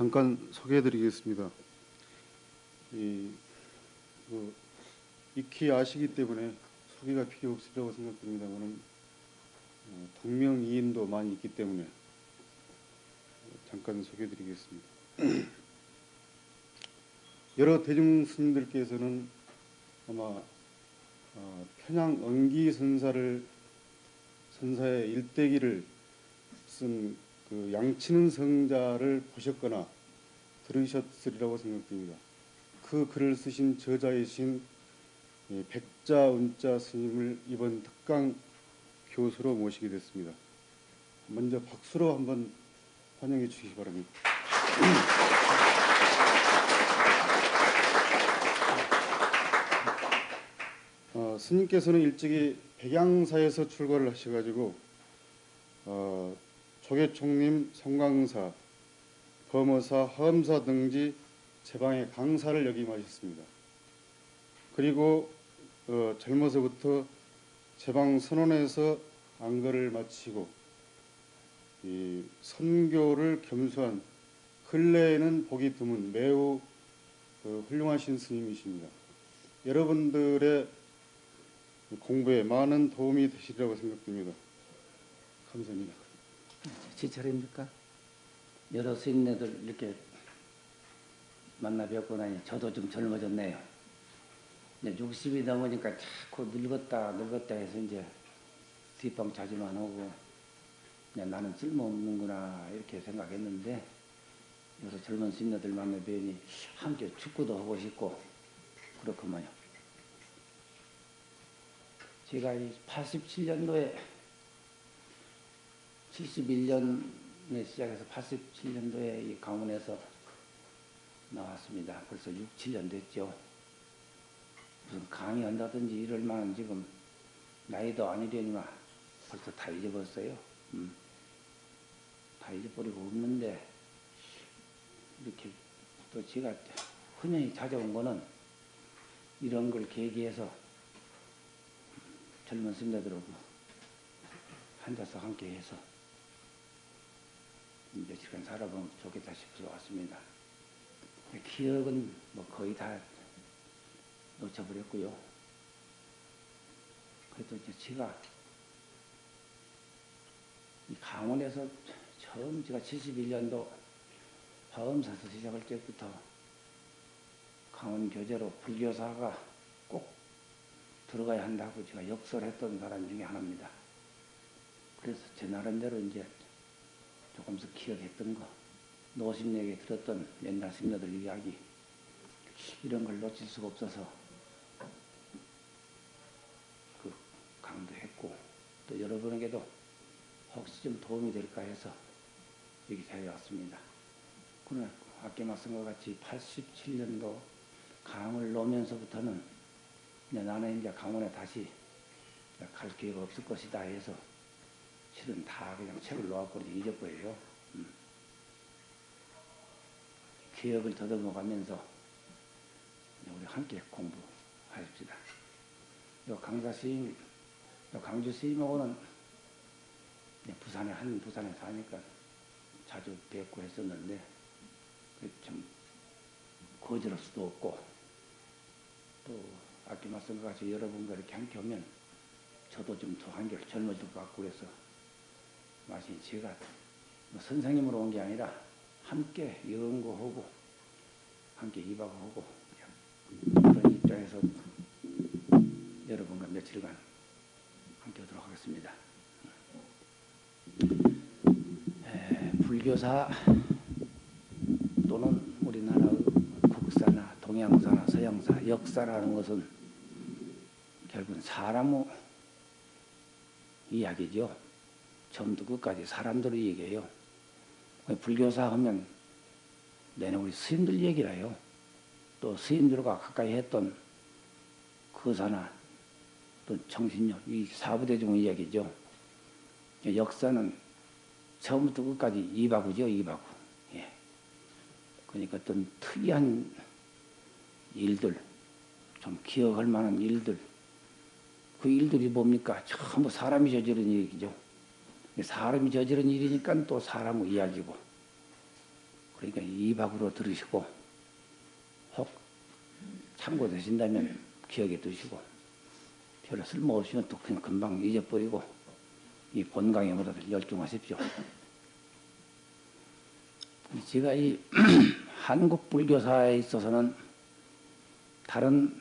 잠깐 소개해드리겠습니다. 익히 아시기 때문에 소개가 필요 없으리라고 생각됩니다만 동명이인도 많이 있기 때문에 잠깐 소개해드리겠습니다. 여러 대중 스님들께서는 아마 편양 응기 선사의 일대기를 쓴 그 양치는 성자를 보셨거나 들으셨으리라고 생각됩니다. 그 글을 쓰신 저자이신 백자운자 스님을 이번 특강 교수로 모시게 됐습니다. 먼저 박수로 한번 환영해 주시기 바랍니다. 스님께서는 일찍이 백양사에서 출가를 하셔가지고 조계총림, 성광사, 범어사, 화엄사 등지 제방의 강사를 역임하셨습니다. 그리고 젊어서부터 제방 선원에서 안거를 마치고 이 선교를 겸수한 근래에는 보기 드문 매우 훌륭하신 스님이십니다. 여러분들의 공부에 많은 도움이 되시리라고 생각됩니다. 감사합니다. 지철입니까? 여러 스님네들 이렇게 만나 뵙고 나니 저도 좀 젊어졌네요. 이제 60이 넘으니까 자꾸 늙었다 해서 이제 뒷방 자주만 오고 그냥 나는 쓸모없는구나 이렇게 생각했는데 여러 젊은 스님네들 만나 뵈니 함께 축구도 하고 싶고 그렇구만요. 제가 이 87년도에 71년에 시작해서 87년도에 이 강원에서 나왔습니다. 벌써 6, 7년 됐죠. 무슨 강의한다든지 이럴 만한 지금 나이도 아니려니만 벌써 다 잊어버렸어요. 다 잊어버리고 없는데 이렇게 또 제가 흔히 찾아온 거는 이런 걸 계기해서 젊은 스님들하고 앉아서 함께 해서 며칠간 살아보면 좋겠다 싶어서 왔습니다. 기억은 뭐 거의 다 놓쳐버렸고요. 그래도 이제 제가 이 강원에서 처음 제가 71년도 화엄사에서 시작할 때부터 강원 교재로 불교사가 꼭 들어가야 한다고 제가 역설했던 사람 중에 하나입니다. 그래서 제 나름대로 이제 조금씩 기억했던 거, 노심에게 들었던 옛날 스님들 이야기, 이런 걸 놓칠 수가 없어서 그 강도했고, 또 여러분에게도 혹시 좀 도움이 될까 해서 여기 자리에 왔습니다. 그러나 아까 말씀과 같이 87년도 강을 놓으면서부터는 나는 이제 강원에 다시 갈 기회가 없을 것이다 해서 실은 다 그냥 책을 놓아버리고 잊어버려요. 기억을 더듬어가면서 우리 함께 공부하십시다. 요 강사 스님, 요 강주 스님하고는 부산에 사니까 자주 뵙고 했었는데 좀 거절할 수도 없고 또 아까 말씀과 같이 여러분과 이렇게 함께 오면 저도 좀 더 한결 젊어질 것 같고 그래서 마치 제가 선생님으로 온 게 아니라 함께 연구하고 함께 이박하고 그런 입장에서 여러분과 며칠간 함께 오도록 하겠습니다. 불교사 또는 우리나라의 국사나 동양사나 서양사, 역사라는 것은 결국은 사람의 이야기죠. 처음부터 끝까지 사람들의 얘기예요. 불교사 하면 내내 우리 스님들 얘기라요. 또 스님들과 가까이 했던 거사나 또 정신력, 이 사부대중의 이야기죠. 역사는 처음부터 끝까지 이바구죠, 이바구. 예. 그러니까 어떤 특이한 일들, 좀 기억할 만한 일들, 그 일들이 뭡니까? 전부 사람이 저지른 얘기죠. 사람이 저지른 일이니까 또 사람의 이야기고 그러니까 입학으로 들으시고 혹 참고되신다면 기억에 두시고 별로 쓸모없으면 또 그냥 금방 잊어버리고 이 본강의보다 열중하십시오. 제가 이 한국 불교사에 있어서는 다른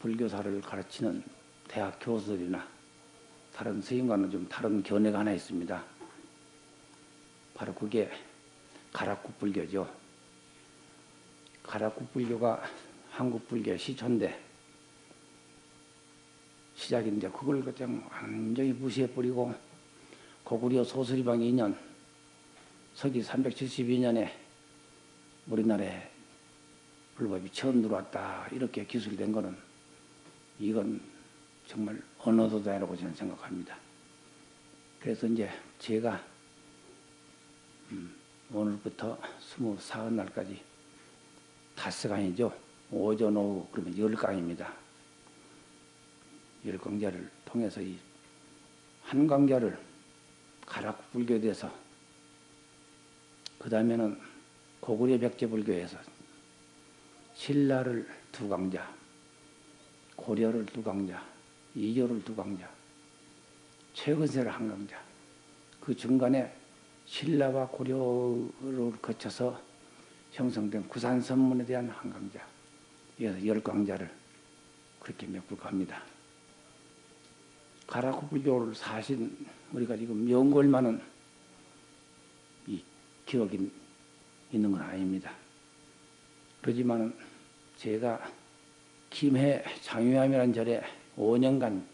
불교사를 가르치는 대학 교수들이나 다른 스님과는 좀 다른 견해가 하나 있습니다. 바로 그게 가락국 불교죠. 가락국 불교가 한국 불교의 시초인데 시작인데 그걸 그냥 완전히 무시해버리고 고구려 소수리방 2년 서기 372년에 우리나라에 불법이 처음 들어왔다 이렇게 기술된 거는 이건 정말 언어도다라고 저는 생각합니다. 그래서 이제 제가 오늘부터 24날까지 5강이죠. 오전 오후 그러면 10강입니다. 10강자를 통해서 이 한 강자를 가락국 불교에 대해서 그 다음에는 고구려 백제 불교에서 신라를 2강자, 고려를 2강자, 이조를 2강자, 최근세를 1강자, 그 중간에 신라와 고려를 거쳐서 형성된 구산선문에 대한 1강자, 이어서 10강자를 그렇게 메꾸고 합니다. 가락국 불교를 사신 우리가 지금 연구할 만한 이 기록이 있는 건 아닙니다. 그렇지만은 제가 김해 장유암이라는 절에 5년간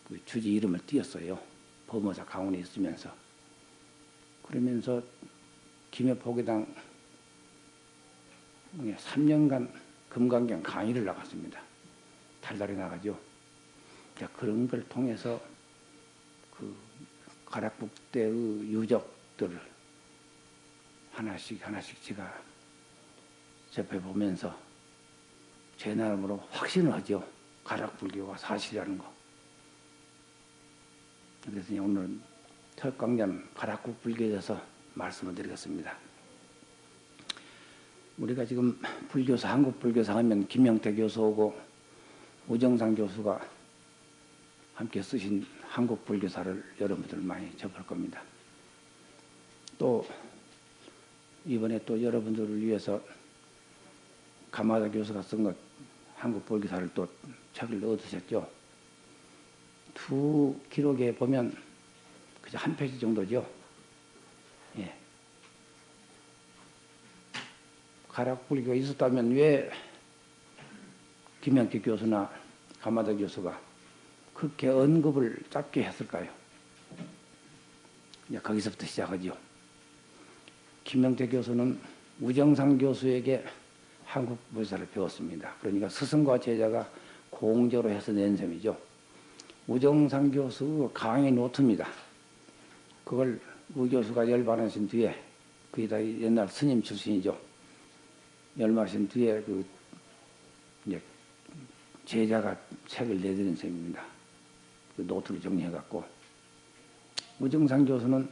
그 주지 이름을 띄었어요. 범어사 강원에 있으면서. 그러면서 김해 포교당 3년간 금강경 강의를 나갔습니다. 달달이 나가죠. 그런 걸 통해서 그 가락국 때의 유적들을 하나씩 제가 접해보면서 제 나름으로 확신을 하죠. 가락불교가 사실이라는 거. 그래서 오늘 첫 강좌는 가락국 불교에 대해서 말씀을 드리겠습니다. 우리가 지금 불교사, 한국 불교사 하면 김영태 교수하고 우정상 교수가 함께 쓰신 한국 불교사를 여러분들 많이 접할 겁니다. 또 이번에 또 여러분들을 위해서 가마다 교수가 쓴 것 한국 불교사를 또 책을 얻으셨죠. 2 기록에 보면 그저 1페이지 정도죠. 예. 가락국 불교가 있었다면 왜 김영태 교수나 가마다 교수가 그렇게 언급을 짧게 했을까요? 이제 거기서부터 시작하죠. 김영태 교수는 우정상 교수에게 한국 불교사를 배웠습니다. 그러니까 스승과 제자가 공조로 해서 낸 셈이죠. 우정상 교수 강의 노트입니다. 그걸 우 교수가 열반하신 뒤에, 그게 다 옛날 스님 출신이죠. 열반하신 뒤에 그 이제 제자가 책을 내드린 셈입니다. 그 노트를 정리해갖고. 우정상 교수는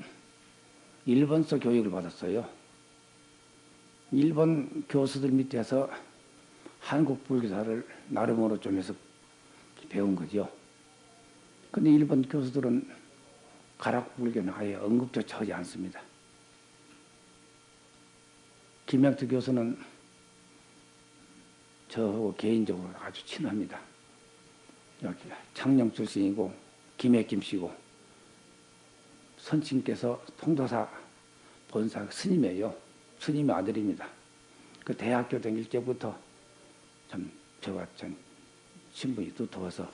일본서 교육을 받았어요. 일본 교수들 밑에서 한국 불교사를 나름으로 좀 해서 배운 거죠. 근데 일본 교수들은 가락국 불교는 아예 언급조차 하지 않습니다. 김영태 교수는 저하고 개인적으로 아주 친합니다. 여기 창녕 출신이고 김해김씨고 선친께서 통도사 본사 스님이에요. 스님의 아들입니다. 그 대학교 다닐 때부터 참 저와 참 신분이 두터워서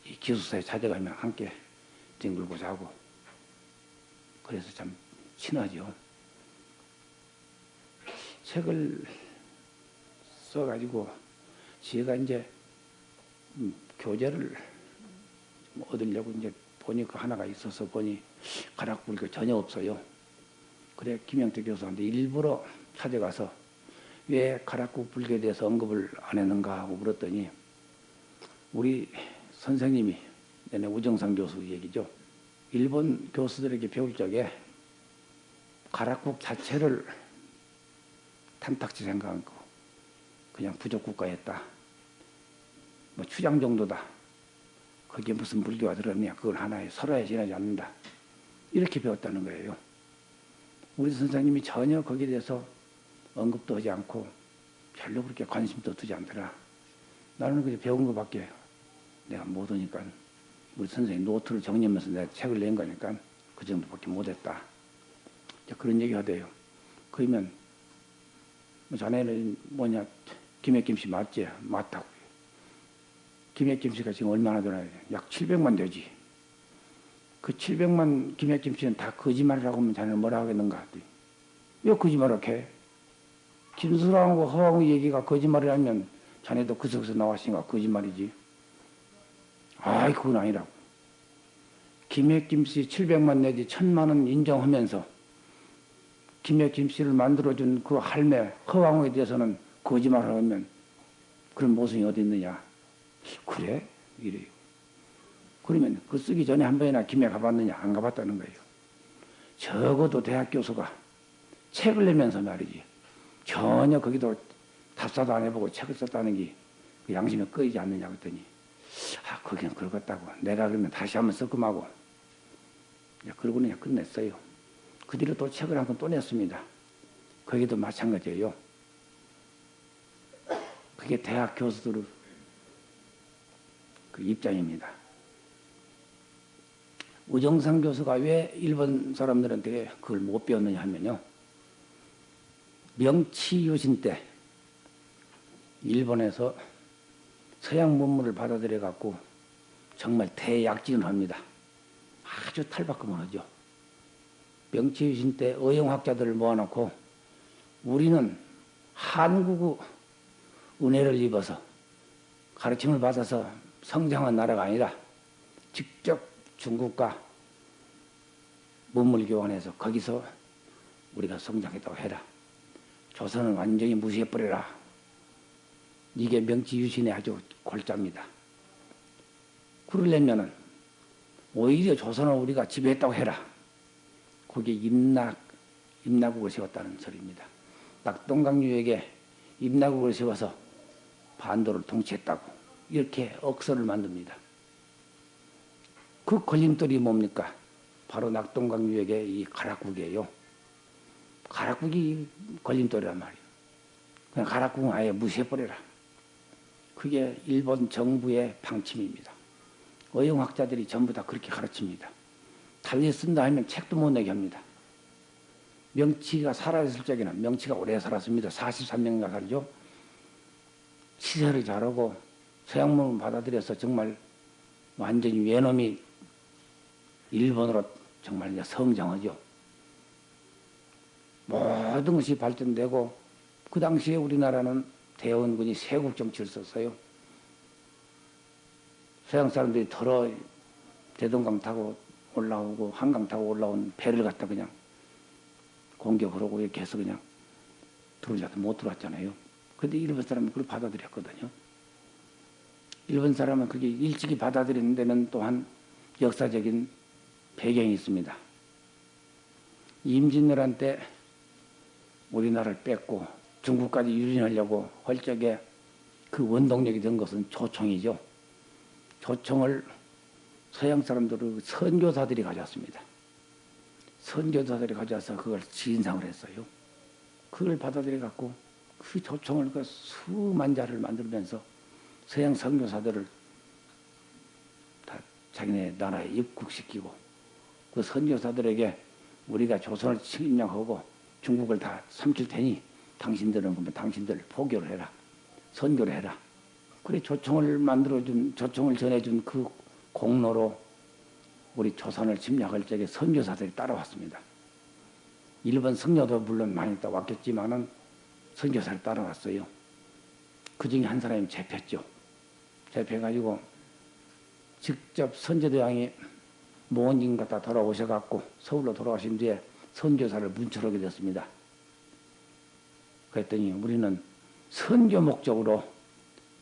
이 기숙사에 찾아가면 함께 뒹굴고 자고 그래서 참 친하죠. 책을 써가지고 제가 이제 교재를 얻으려고 이제 보니까 하나가 있어서 보니 가락불교 전혀 없어요. 그래 김영태 교수한테 일부러 찾아가서 왜 가락국 불교에 대해서 언급을 안 했는가 하고 물었더니 우리 선생님이 내내 우정상 교수 얘기죠. 일본 교수들에게 배울 적에 가락국 자체를 탐탁지 생각하고 그냥 부족 국가였다. 뭐 추장 정도다. 거기에 무슨 불교가 들었냐. 그건 하나의 설화에 지나지 않는다. 이렇게 배웠다는 거예요. 우리 선생님이 전혀 거기에 대해서 언급도 하지 않고 별로 그렇게 관심도 두지 않더라. 나는 그냥 배운 것밖에 내가 못하니까 우리 선생님 노트를 정리하면서 내가 책을 낸 거니까 그 정도밖에 못했다. 그런 얘기 하대요. 그러면 자네는 뭐냐 김혜김 씨 맞지? 맞다고. 김혜김 씨가 지금 얼마나 되나요? 약 700만 되지. 그 700만 김혜김 씨는 다 거짓말이라고 하면 자네는 뭐라 하겠는가? 왜 거짓말을 해? 김수랑하고 허하고 얘기가 거짓말이라면 자네도 그 속에서 나왔으니까 거짓말이지. 아이 그건 아니라고. 김혜김 씨 700만 내지 1000만 원 인정하면서 김혜김 씨를 만들어준 그 할매 허왕후에 대해서는 거짓말을 하면 그런 모순이 어디 있느냐. 그래? 이래요. 그러면 그 쓰기 전에 한 번이나 김해 가봤느냐? 안 가봤다는 거예요. 적어도 대학 교수가 책을 내면서 말이지. 전혀 거기도 답사도 안 해보고 책을 썼다는 게 그 양심에 꺼이지 않느냐 그랬더니 거기는 그러겠다고. 내가 그러면 다시 한번 섞음하고 그러고 그냥 끝냈어요. 그 뒤로 또 책을 한 권 또 냈습니다. 거기도 마찬가지예요. 그게 대학 교수들의 그 입장입니다. 우정상 교수가 왜 일본 사람들한테 그걸 못 배웠느냐 하면요. 명치유신 때 일본에서 서양 문물을 받아들여 갖고 정말 대약진을 합니다. 아주 탈바꿈을 하죠. 명치유신 때 의용학자들을 모아놓고 우리는 한국의 은혜를 입어서 가르침을 받아서 성장한 나라가 아니라 직접 중국과 문물 교환해서 거기서 우리가 성장했다고 해라. 조선은 완전히 무시해버려라. 이게 명치유신의 아주 골자입니다. 그러려면은 오히려 조선을 우리가 지배했다고 해라. 거기에 임나국을 세웠다는 소리입니다. 낙동강유역에 임나국을 세워서 반도를 통치했다고 이렇게 억서를 만듭니다. 그 걸림돌이 뭡니까? 바로 낙동강유역의 이 가락국이에요. 가락국이 걸림돌이란 말이에요. 그냥 가락국은 아예 무시해버려라. 그게 일본 정부의 방침입니다. 의용학자들이 전부 다 그렇게 가르칩니다. 달리 쓴다 하면 책도 못 내게 합니다. 명치가 살아있을 적에는 명치가 오래 살았습니다. 43년가 살죠. 치사를 잘하고 서양문을 받아들여서 정말 완전히 외놈이 일본으로 정말 성장하죠. 모든 것이 발전되고 그 당시에 우리나라는 대원군이 세국 정치를 썼어요. 서양 사람들이 덜어 대동강 타고 올라오고 한강 타고 올라온 배를 갖다 그냥 공격하려고 이렇게 해서 그냥 들어오자도 못 들어왔잖아요. 그런데 일본 사람은 그걸 받아들였거든요. 일본 사람은 그게 일찍이 받아들이는 데는 또한 역사적인 배경이 있습니다. 임진왜란 때 우리나라를 뺏고 중국까지 유린하려고 할 적에 그 원동력이 된 것은 조총이죠. 조총을 서양 사람들의 선교사들이 가져왔습니다. 선교사들이 가져와서 그걸 진상을 했어요. 그걸 받아들여 갖고 그 조총을 그 수만 자를 만들면서 서양 선교사들을 다 자기네 나라에 입국시키고 그 선교사들에게 우리가 조선을 침략하고 중국을 다 삼킬 테니 당신들은 그러면 당신들 포교를 해라. 선교를 해라. 그래 조총을 만들어준 조총을 전해준 그 공로로 우리 조선을 침략할 적에 선교사들이 따라왔습니다. 일본 성녀도 물론 많이 왔겠지만은 선교사를 따라왔어요. 그 중에 한 사람이 잡혔죠. 잡혀가지고 직접 선제대왕이 모원진 갔다 돌아오셔갖고 서울로 돌아오신 뒤에 선교사를 문철하게 됐습니다. 그랬더니 우리는 선교 목적으로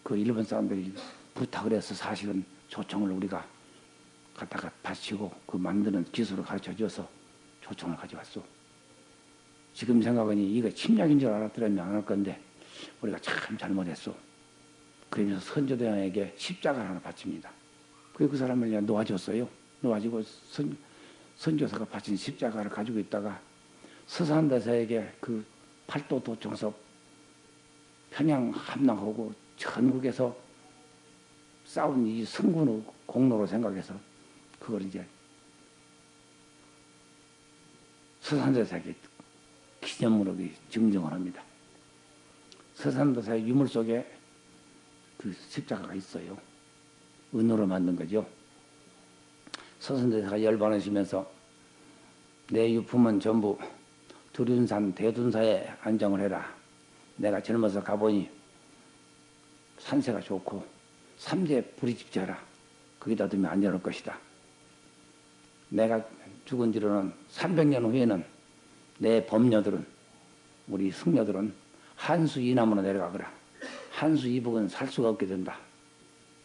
그 일본 사람들이 부탁을 해서 사실은 조총을 우리가 갖다가 바치고 그 만드는 기술을 가르쳐 줘서 조총을 가져왔어. 지금 생각하니 이거 침략인 줄 알았더라면 안 할 건데 우리가 참 잘못했어. 그러면서 선조대왕에게 십자가를 하나 바칩니다. 그 사람을 그냥 놓아줬어요. 놓아주고 선교사가 바친 십자가를 가지고 있다가 서산대사에게 그 팔도 도청섭 평양 함락하고 전국에서 싸운 이 성군의 공로로 생각해서 그걸 이제 서산대사에게 기념으로 증정을 합니다. 서산대사의 유물 속에 그 십자가가 있어요. 은으로 만든 거죠. 서산대사가 열반하시면서 내 유품은 전부 두륜산 대둔사에 안정을 해라. 내가 젊어서 가보니 산세가 좋고 삼재 부리집지하라. 거기다 두면 안전할 것이다. 내가 죽은 뒤로는 300년 후에는 내 법녀들은 우리 승려들은 한수 이남으로 내려가거라. 한수 이북은 살 수가 없게 된다.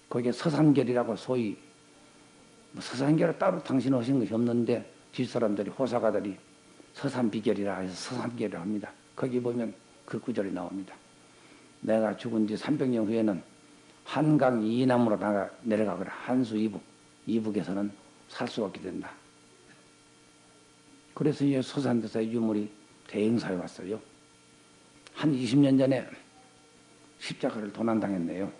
거기에 서산결이라고 소위 서산결은 따로 당신 하신 것이 없는데 뒷사람들이 호사가들이 서산비결이라 해서 서산결이라고 합니다. 거기 보면 그 구절이 나옵니다. 내가 죽은 뒤 300년 후에는 한강 이남으로 내려가거라. 한수 이북. 이북에서는 살 수가 없게 된다. 그래서 이제 서산대사의 유물이 대행사에 왔어요. 한 20년 전에 십자가를 도난당했네요.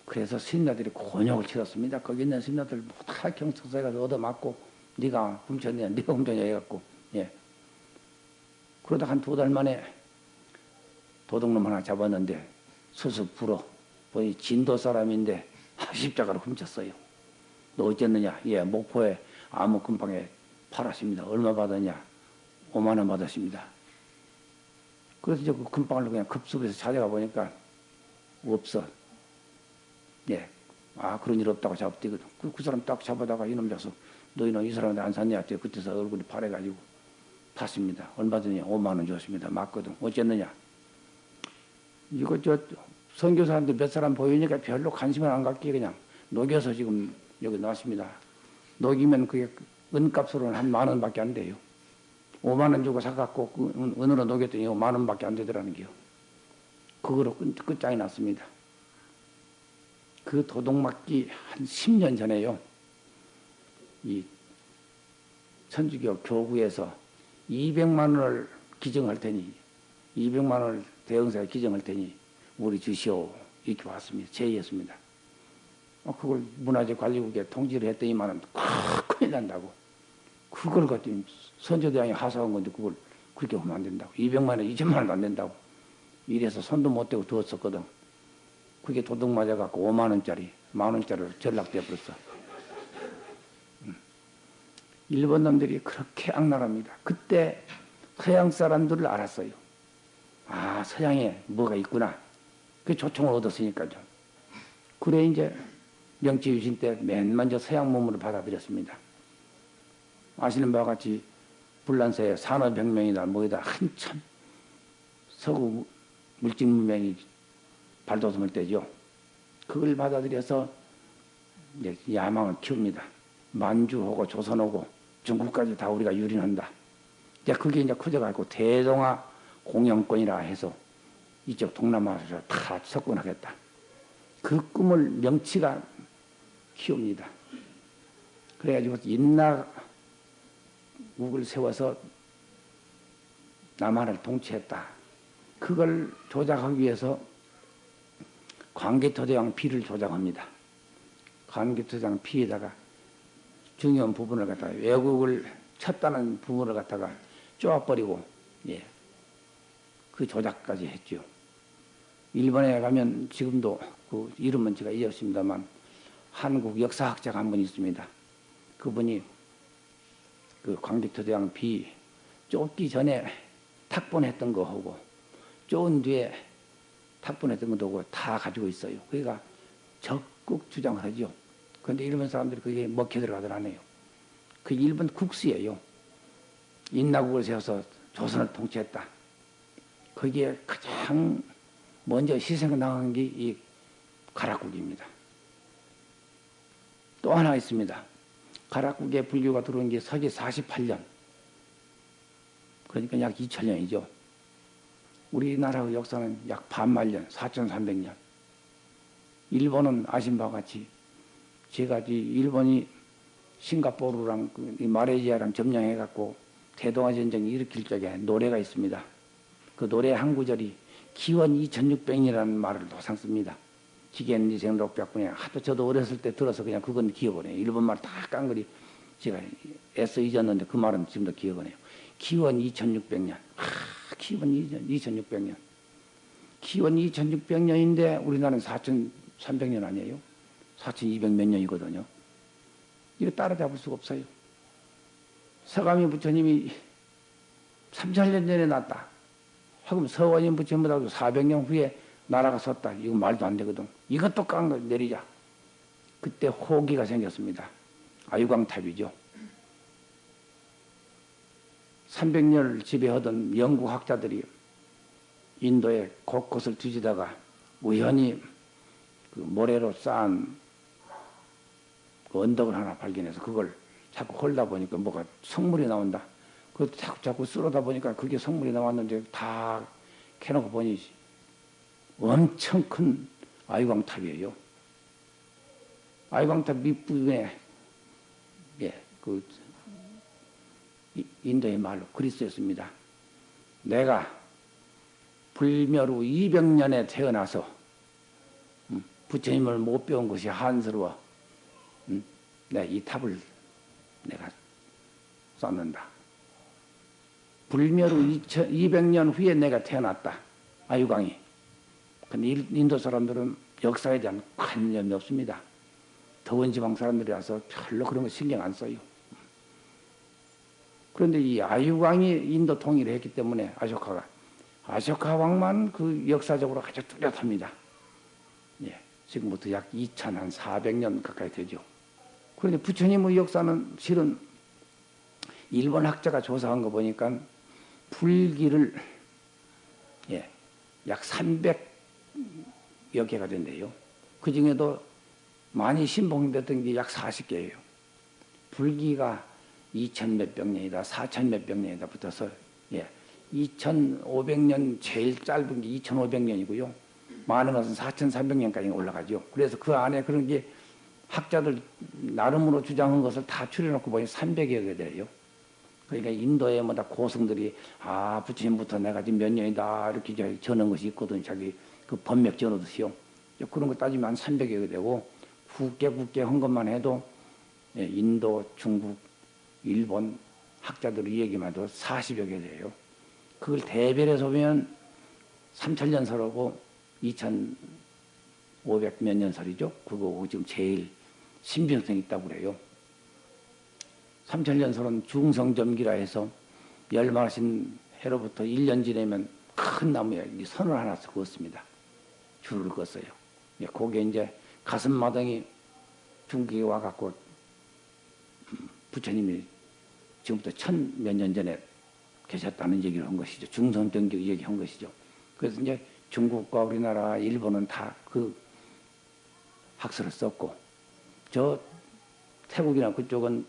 그래서 신라들이 곤욕을 치렀습니다. 거기 있는 신라들 다 경찰서에 가서 얻어맞고 네가 훔쳤냐 네가 훔쳤냐 해갖고 예. 그러다 한 2달 만에 도둑놈 하나 잡았는데 수습 불어 보니 진도 사람인데 십자가를 훔쳤어요. 너 어쨌느냐? 예, 목포에 아무 금방에 팔았습니다. 얼마 받았냐? 5만 원 받았습니다. 그래서 이제 그 금방을 그냥 급습해서 찾아가 보니까 없어. 예. 아, 그런 일 없다고 잡았거든. 그 사람 딱 잡아다가 이놈 자서 너 이놈 이 사람한테 안 샀냐? 했더니 그때서 얼굴이 파래가지고 탔습니다. 얼마 전에 5만 원 줬습니다. 맞거든. 어쨌느냐? 이거 선교사한테 몇 사람 보이니까 별로 관심을 안 갖게 그냥 녹여서 지금 여기 나왔습니다. 녹이면 그게 은값으로는 한 10,000 원밖에 안 돼요. 5만 원 주고 사갖고 은으로 녹였더니 10,000 원밖에 안 되더라는 게요. 그거로 끝장이 났습니다. 그 도둑맞기 한 10년 전에요. 이 천주교 교구에서 200만 원을 기증할 테니 200만 원을 대응사에 기증할 테니 우리 주시오 이렇게 왔습니다. 제의했습니다. 그걸 문화재관리국에 통지를 했더니만은 큰일 난다고. 그걸 갖더니 선조대왕이 하사한 건데 그걸 그렇게 하면 안 된다고. 200만 원, 2천만 원도 안 된다고. 이래서 손도 못 대고 두었었거든. 그게 도둑 맞아갖고 5만 원짜리, 10,000원짜리로 전락돼 버렸어. 일본 놈들이 그렇게 악랄합니다. 그때 서양 사람들을 알았어요. 아, 서양에 뭐가 있구나. 그 조총을 얻었으니까요. 그래 이제 명치유신 때 맨 먼저 서양 문물을 받아들였습니다. 아시는 바와 같이 불란서에 산업혁명이다 뭐이다 한참 서구 물질문명이 발돋움을 떼죠. 그걸 받아들여서 이제 야망을 키웁니다. 만주하고 조선하고 중국까지 다 우리가 유린한다. 이제 그게 이제 커져가지고 대동아 공영권이라 해서 이쪽 동남아시아를 다 석권하겠다. 그 꿈을 명치가 키웁니다. 그래가지고 인나국을 세워서 남한을 통치했다. 그걸 조작하기 위해서 광개토대왕 피를 조작합니다. 광개토대왕 피에다가 중요한 부분을 갖다가 외국을 쳤다는 부분을 갖다가 쪼아버리고 예. 그 조작까지 했죠. 일본에 가면 지금도 그 이름은 제가 잊었습니다만 한국 역사학자가 한 분 있습니다. 그분이 그 광개토대왕 비 쫓기 전에 탁본했던 거 하고 쫓은 뒤에 탁본했던 것도 하고 다 가지고 있어요. 그러니까 적극 주장을 하죠. 그런데 일본 사람들이 그게 먹혀 들어가더라네요. 그 일본 국수예요. 인나국을 세워서 조선을 통치했다. 거기에 가장 먼저 희생당한 게 이 가락국입니다. 또 하나 있습니다. 가락국에 불교가 들어온 게 서기 48년. 그러니까 약 2000년이죠. 우리나라의 역사는 약 반만년, 4300년. 일본은 아신 바와 같이 제가 일본이 싱가포르랑 이 말레이시아랑 점령해갖고 대동아 전쟁을 일으킬 적에 노래가 있습니다. 그 노래 한 구절이 기원 2600이라는 말을 항상 씁니다. 기겐 생록백분에 하도 저도 어렸을 때 들어서 그냥 그건 기억을 해요. 일본말 다 깡그리 제가 애써 잊었는데 그 말은 지금도 기억을 해요. 기원 2600년. 기원 2600년. 기원 2600년인데 우리나라는 4300년 아니에요? 4200 몇 년이거든요. 이거 따라잡을 수가 없어요. 서가미 부처님이 3000년 전에 났다. 하금 서원인 부처님보다도 400년 후에 나라가 섰다. 이거 말도 안 되거든. 이것도 깡 내리자. 그때 호기가 생겼습니다. 아유광탑이죠. 300년을 지배하던 영국 학자들이 인도의 곳곳을 뒤지다가 우연히 그 모래로 쌓은 그 언덕을 하나 발견해서 그걸 자꾸 헐다 보니까 뭐가 성물이 나온다. 그것도 자꾸 쓸어다 보니까 그게 성물이 나왔는데 다 캐놓고 보니 엄청 큰 아유광탑이에요. 아유광탑 밑부분에 그 인도의 말로 그리스였습니다. 내가 불멸 후 200년에 태어나서 부처님을 못 배운 것이 한스러워. 내가 이 탑을 내가 쌓는다. 불멸 후 200년 후에 내가 태어났다. 아유광이. 근데 인도 사람들은 역사에 대한 관념이 없습니다. 더운 지방 사람들이라서 별로 그런 거 신경 안 써요. 그런데 이 아유광이 인도 통일을 했기 때문에 아쇼카 왕만 그 역사적으로 아주 뚜렷합니다. 예, 지금부터 약 2400년 가까이 되죠. 그런데 부처님의 역사는 실은 일본 학자가 조사한 거 보니까 불기를 약 300여 개가 된대요. 그 중에도 많이 신봉됐던 게 약 40개예요. 불기가 2000 몇백 년이다, 4000 몇백 년이다 붙어서 2500년 제일 짧은 게 2500년이고요. 많은 것은 4300년까지 올라가죠. 그래서 그 안에 그런 게 학자들 나름으로 주장한 것을 다 추려놓고 보니 300여 개 돼요. 그러니까 인도에 뭐다 고승들이 부처님부터 내가 지금 몇 년이다 이렇게 전한 것이 있거든. 자기 그 법맥 전하듯이요. 그런 거 따지면 한 300여 개 되고 굳게 한 것만 해도 인도, 중국, 일본 학자들 얘기만 해도 40여 개 돼요. 그걸 대별해서 보면 3000년설하고 2500 몇 년설이죠. 그거 지금 제일 신빙성이 있다고 그래요. 3000년설은 중성점기라 해서 멸망하신 해로부터 1년 지내면 큰 나무에 선을 하나 그었습니다. 줄을 그었어요. 그게 이제 가슴마당이 중국에 와갖고 부처님이 지금부터 1000 몇 년 전에 계셨다는 얘기를 한 것이죠. 중성점기 얘기한 것이죠. 그래서 이제 중국과 우리나라, 일본은 다 그 학설을 썼고, 저 태국이나 그쪽은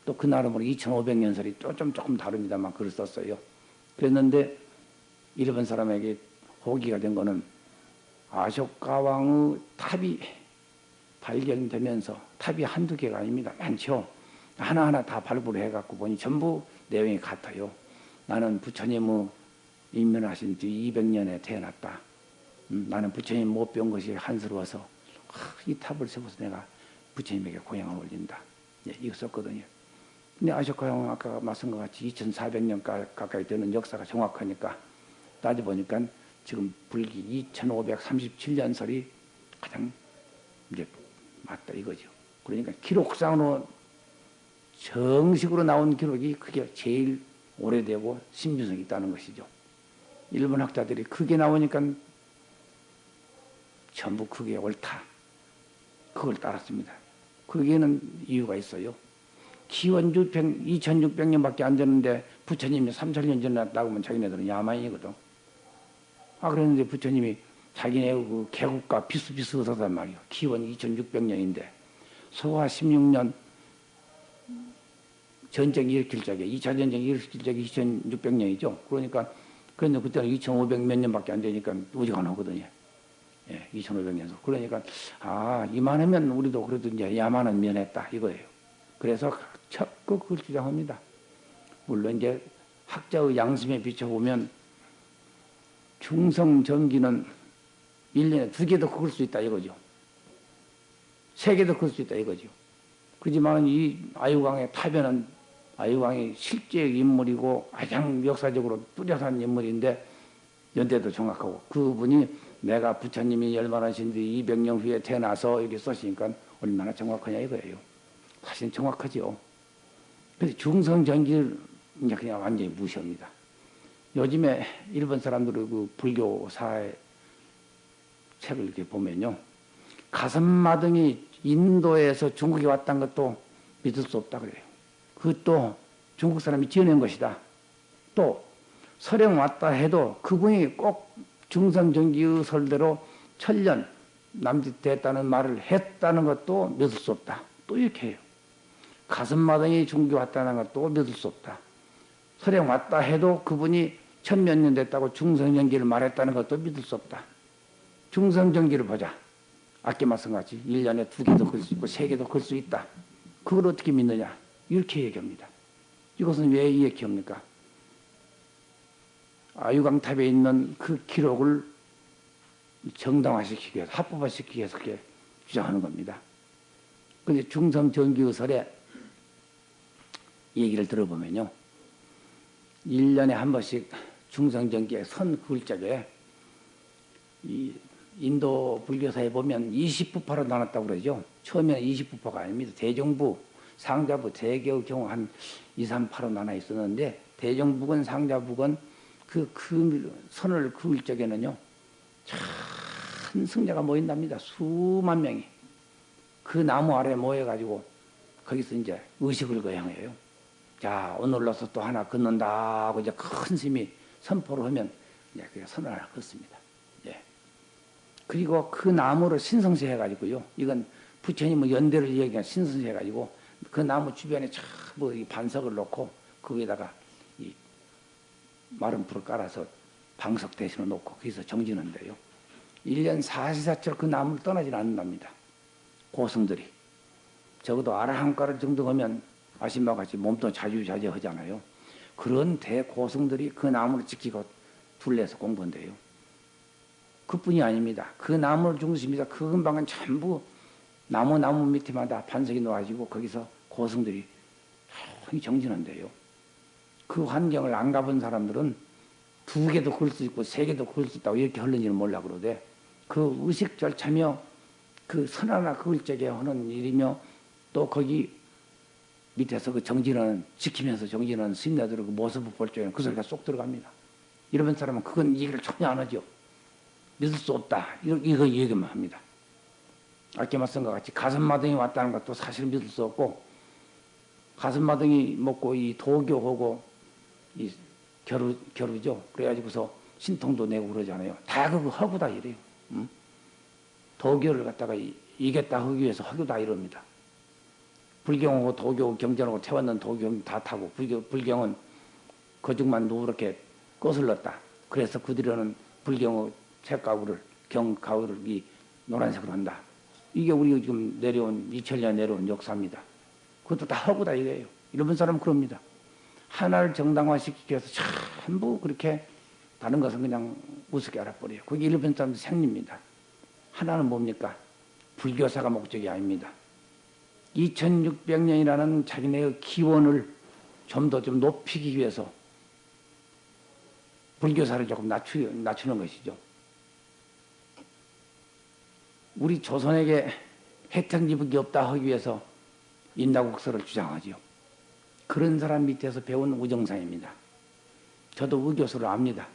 또 그 나름으로 2500년설이 조금 다릅니다만 글을 썼어요. 그랬는데 일본 사람에게 호기가 된 거는 아쇼카 왕의 탑이 발견되면서 탑이 한두 개가 아닙니다. 많죠. 하나하나 다 발굴을 해갖고 보니 전부 내용이 같아요. 나는 부처님의 인면하신 뒤 200년에 태어났다. 나는 부처님 못 배운 것이 한스러워서 이 탑을 세워서 내가 부처님에게 공양을 올린다. 이거 썼거든요. 근데 아쇼카 왕은 아까 말씀한 것 같이 2400년 가까이 되는 역사가 정확하니까 따져보니까 지금 불기 2537년설이 가장 이제 맞다 이거죠. 그러니까 기록상으로 정식으로 나온 기록이 그게 제일 오래되고 신빙성이 있다는 것이죠. 일본 학자들이 그게 나오니까 전부 그게 옳다. 그걸 따랐습니다. 그게는 이유가 있어요. 기원 2600년밖에 안 됐는데 부처님이 3000년 전에 났다고 하면 자기네들은 야만이거든. 그랬는데 부처님이 자기네 그 개국과 비슷비슷하단 말이요. 기원 2600년인데 소화 16년 전쟁 일으킬 적에 2차 전쟁 일으킬 적에 2600년이죠. 그러니까 그런데 그때는 2500 몇 년밖에 안 되니까 어지간하거든요. 예, 2500년. 그러니까 이만하면 우리도 그래도 이제 야만은 면했다 이거예요. 그래서 적극 그걸 주장합니다. 물론 이제 학자의 양심에 비춰보면 중성전기는 1년에 2개도 긁을 수 있다 이거죠. 3개도 긁을 수 있다 이거죠. 그렇지만 이 아유광의 타변은 아유광이 실제 인물이고 가장 역사적으로 뚜렷한 인물인데 연대도 정확하고 그분이 내가 부처님이 열반하신 뒤 200년 후에 태어나서 이렇게 썼으니까 얼마나 정확하냐 이거예요. 사실 정확하죠. 그래서 중성전기를 이제 그냥 완전히 무시합니다. 요즘에 일본 사람들의 그 불교사의 책을 이렇게 보면요. 가슴마등이 인도에서 중국에 왔다는 것도 믿을 수 없다 그래요. 그것도 중국 사람이 지어낸 것이다. 또 설령 왔다 해도 그분이 꼭 중성전기의 설대로 천년 남짓됐다는 말을 했다는 것도 믿을 수 없다. 또 이렇게 해요. 가슴마등이 중국에 왔다는 것도 믿을 수 없다. 설령 왔다 해도 그분이 천몇 년 됐다고 중성전기를 말했다는 것도 믿을 수 없다. 중성전기를 보자. 아까 말씀같이 1년에 2개도 걸 수 있고 3개도 걸 수 있다. 그걸 어떻게 믿느냐? 이렇게 얘기합니다. 이것은 왜 이렇게 합니까? 아유광탑에 있는 그 기록을 정당화시키기 위해서, 합법화시키기 위해서 그렇게 주장하는 겁니다. 그런데 중성전기의설에 얘기를 들어보면요. 1년에 한 번씩 중성전기에 선 그을 적에 이 인도 불교사에 보면 20부파로 나눴다고 그러죠. 처음에는 20부파가 아닙니다. 대종부, 상자부, 대개의 경우 한 2, 3파로 나눠 있었는데 대종부건 상자부건 그 선을 그을 적에는요. 큰 승자가 모인답니다. 수만 명이. 그 나무 아래 모여가지고 거기서 이제 의식을 거행해요. 자, 오늘로서 또 하나 긋는다 하고 이제 큰 스님이 선포를 하면 이제 그 선을 하나 긋습니다. 예. 그리고 그 나무를 신성시 해가지고요. 이건 부처님의 연대를 얘기한 신성시 해가지고 그 나무 주변에 전부 반석을 놓고 거기에다가 이 마른 불을 깔아서 방석 대신에 놓고 거기서 정진한대요. 1년 사시사철 그 나무를 떠나질 않는답니다. 고승들이. 적어도 아라한가를 정도 하면 아신바와 같이 몸도 자주자재 하잖아요. 그런 대고승들이 그 나무를 지키고 둘러서 공부한대요. 그뿐이 아닙니다. 그 나무를 중심이다. 그 근방은 전부 나무 밑에마다 반석이 놓아지고 거기서 고승들이 정진한대요. 그 환경을 안 가본 사람들은 2개도 걸 수 있고 3개도 걸 수 있다고 이렇게 하는지는 몰라 그러되 그 의식 절차며 그 선 하나 그을 적에 하는 일이며 또 거기 밑에서 그 정진하는 지키면서 정진하는 스님네들의 그 모습을 볼 적에는 그 소리가 쏙 들어갑니다. 이러면 사람은 그건 얘기를 전혀 안 하죠. 믿을 수 없다. 이거 얘기만 합니다. 아까 말씀과 같이 가슴마등이 왔다는 것도 사실 믿을 수 없고 가슴마등이 먹고 이 도교하고 이 겨루죠. 그래가지고서 신통도 내고 그러잖아요. 다 그거 허구다 이래요. 응? 도교를 갖다가 이겼다 하기 위해서 허구다 이럽니다. 불경하고 도교 경전하고 태웠는 도교 다 타고 불경은 거죽만 누렇게 거슬렀다. 그래서 그들은 불경의 색가구를 경가구를 이 노란색으로 한다. 이게 우리 지금 내려온 2000년 내려온 역사입니다. 그것도 다 허구다 이거예요. 일본 사람은 그럽니다. 하나를 정당화시키기 위해서 전부 그렇게 다른 것은 그냥 우습게 알아버려요. 그게 일본 사람들 생리입니다. 하나는 뭡니까? 불교사가 목적이 아닙니다. 2600년이라는 자기네의 기원을 좀 더 좀 높이기 위해서 불교사를 조금 낮추는 것이죠. 우리 조선에게 혜택 입은 게 없다 하기 위해서 인다국서를 주장하지요. 그런 사람 밑에서 배운 우정사입니다. 저도 의교수를 압니다.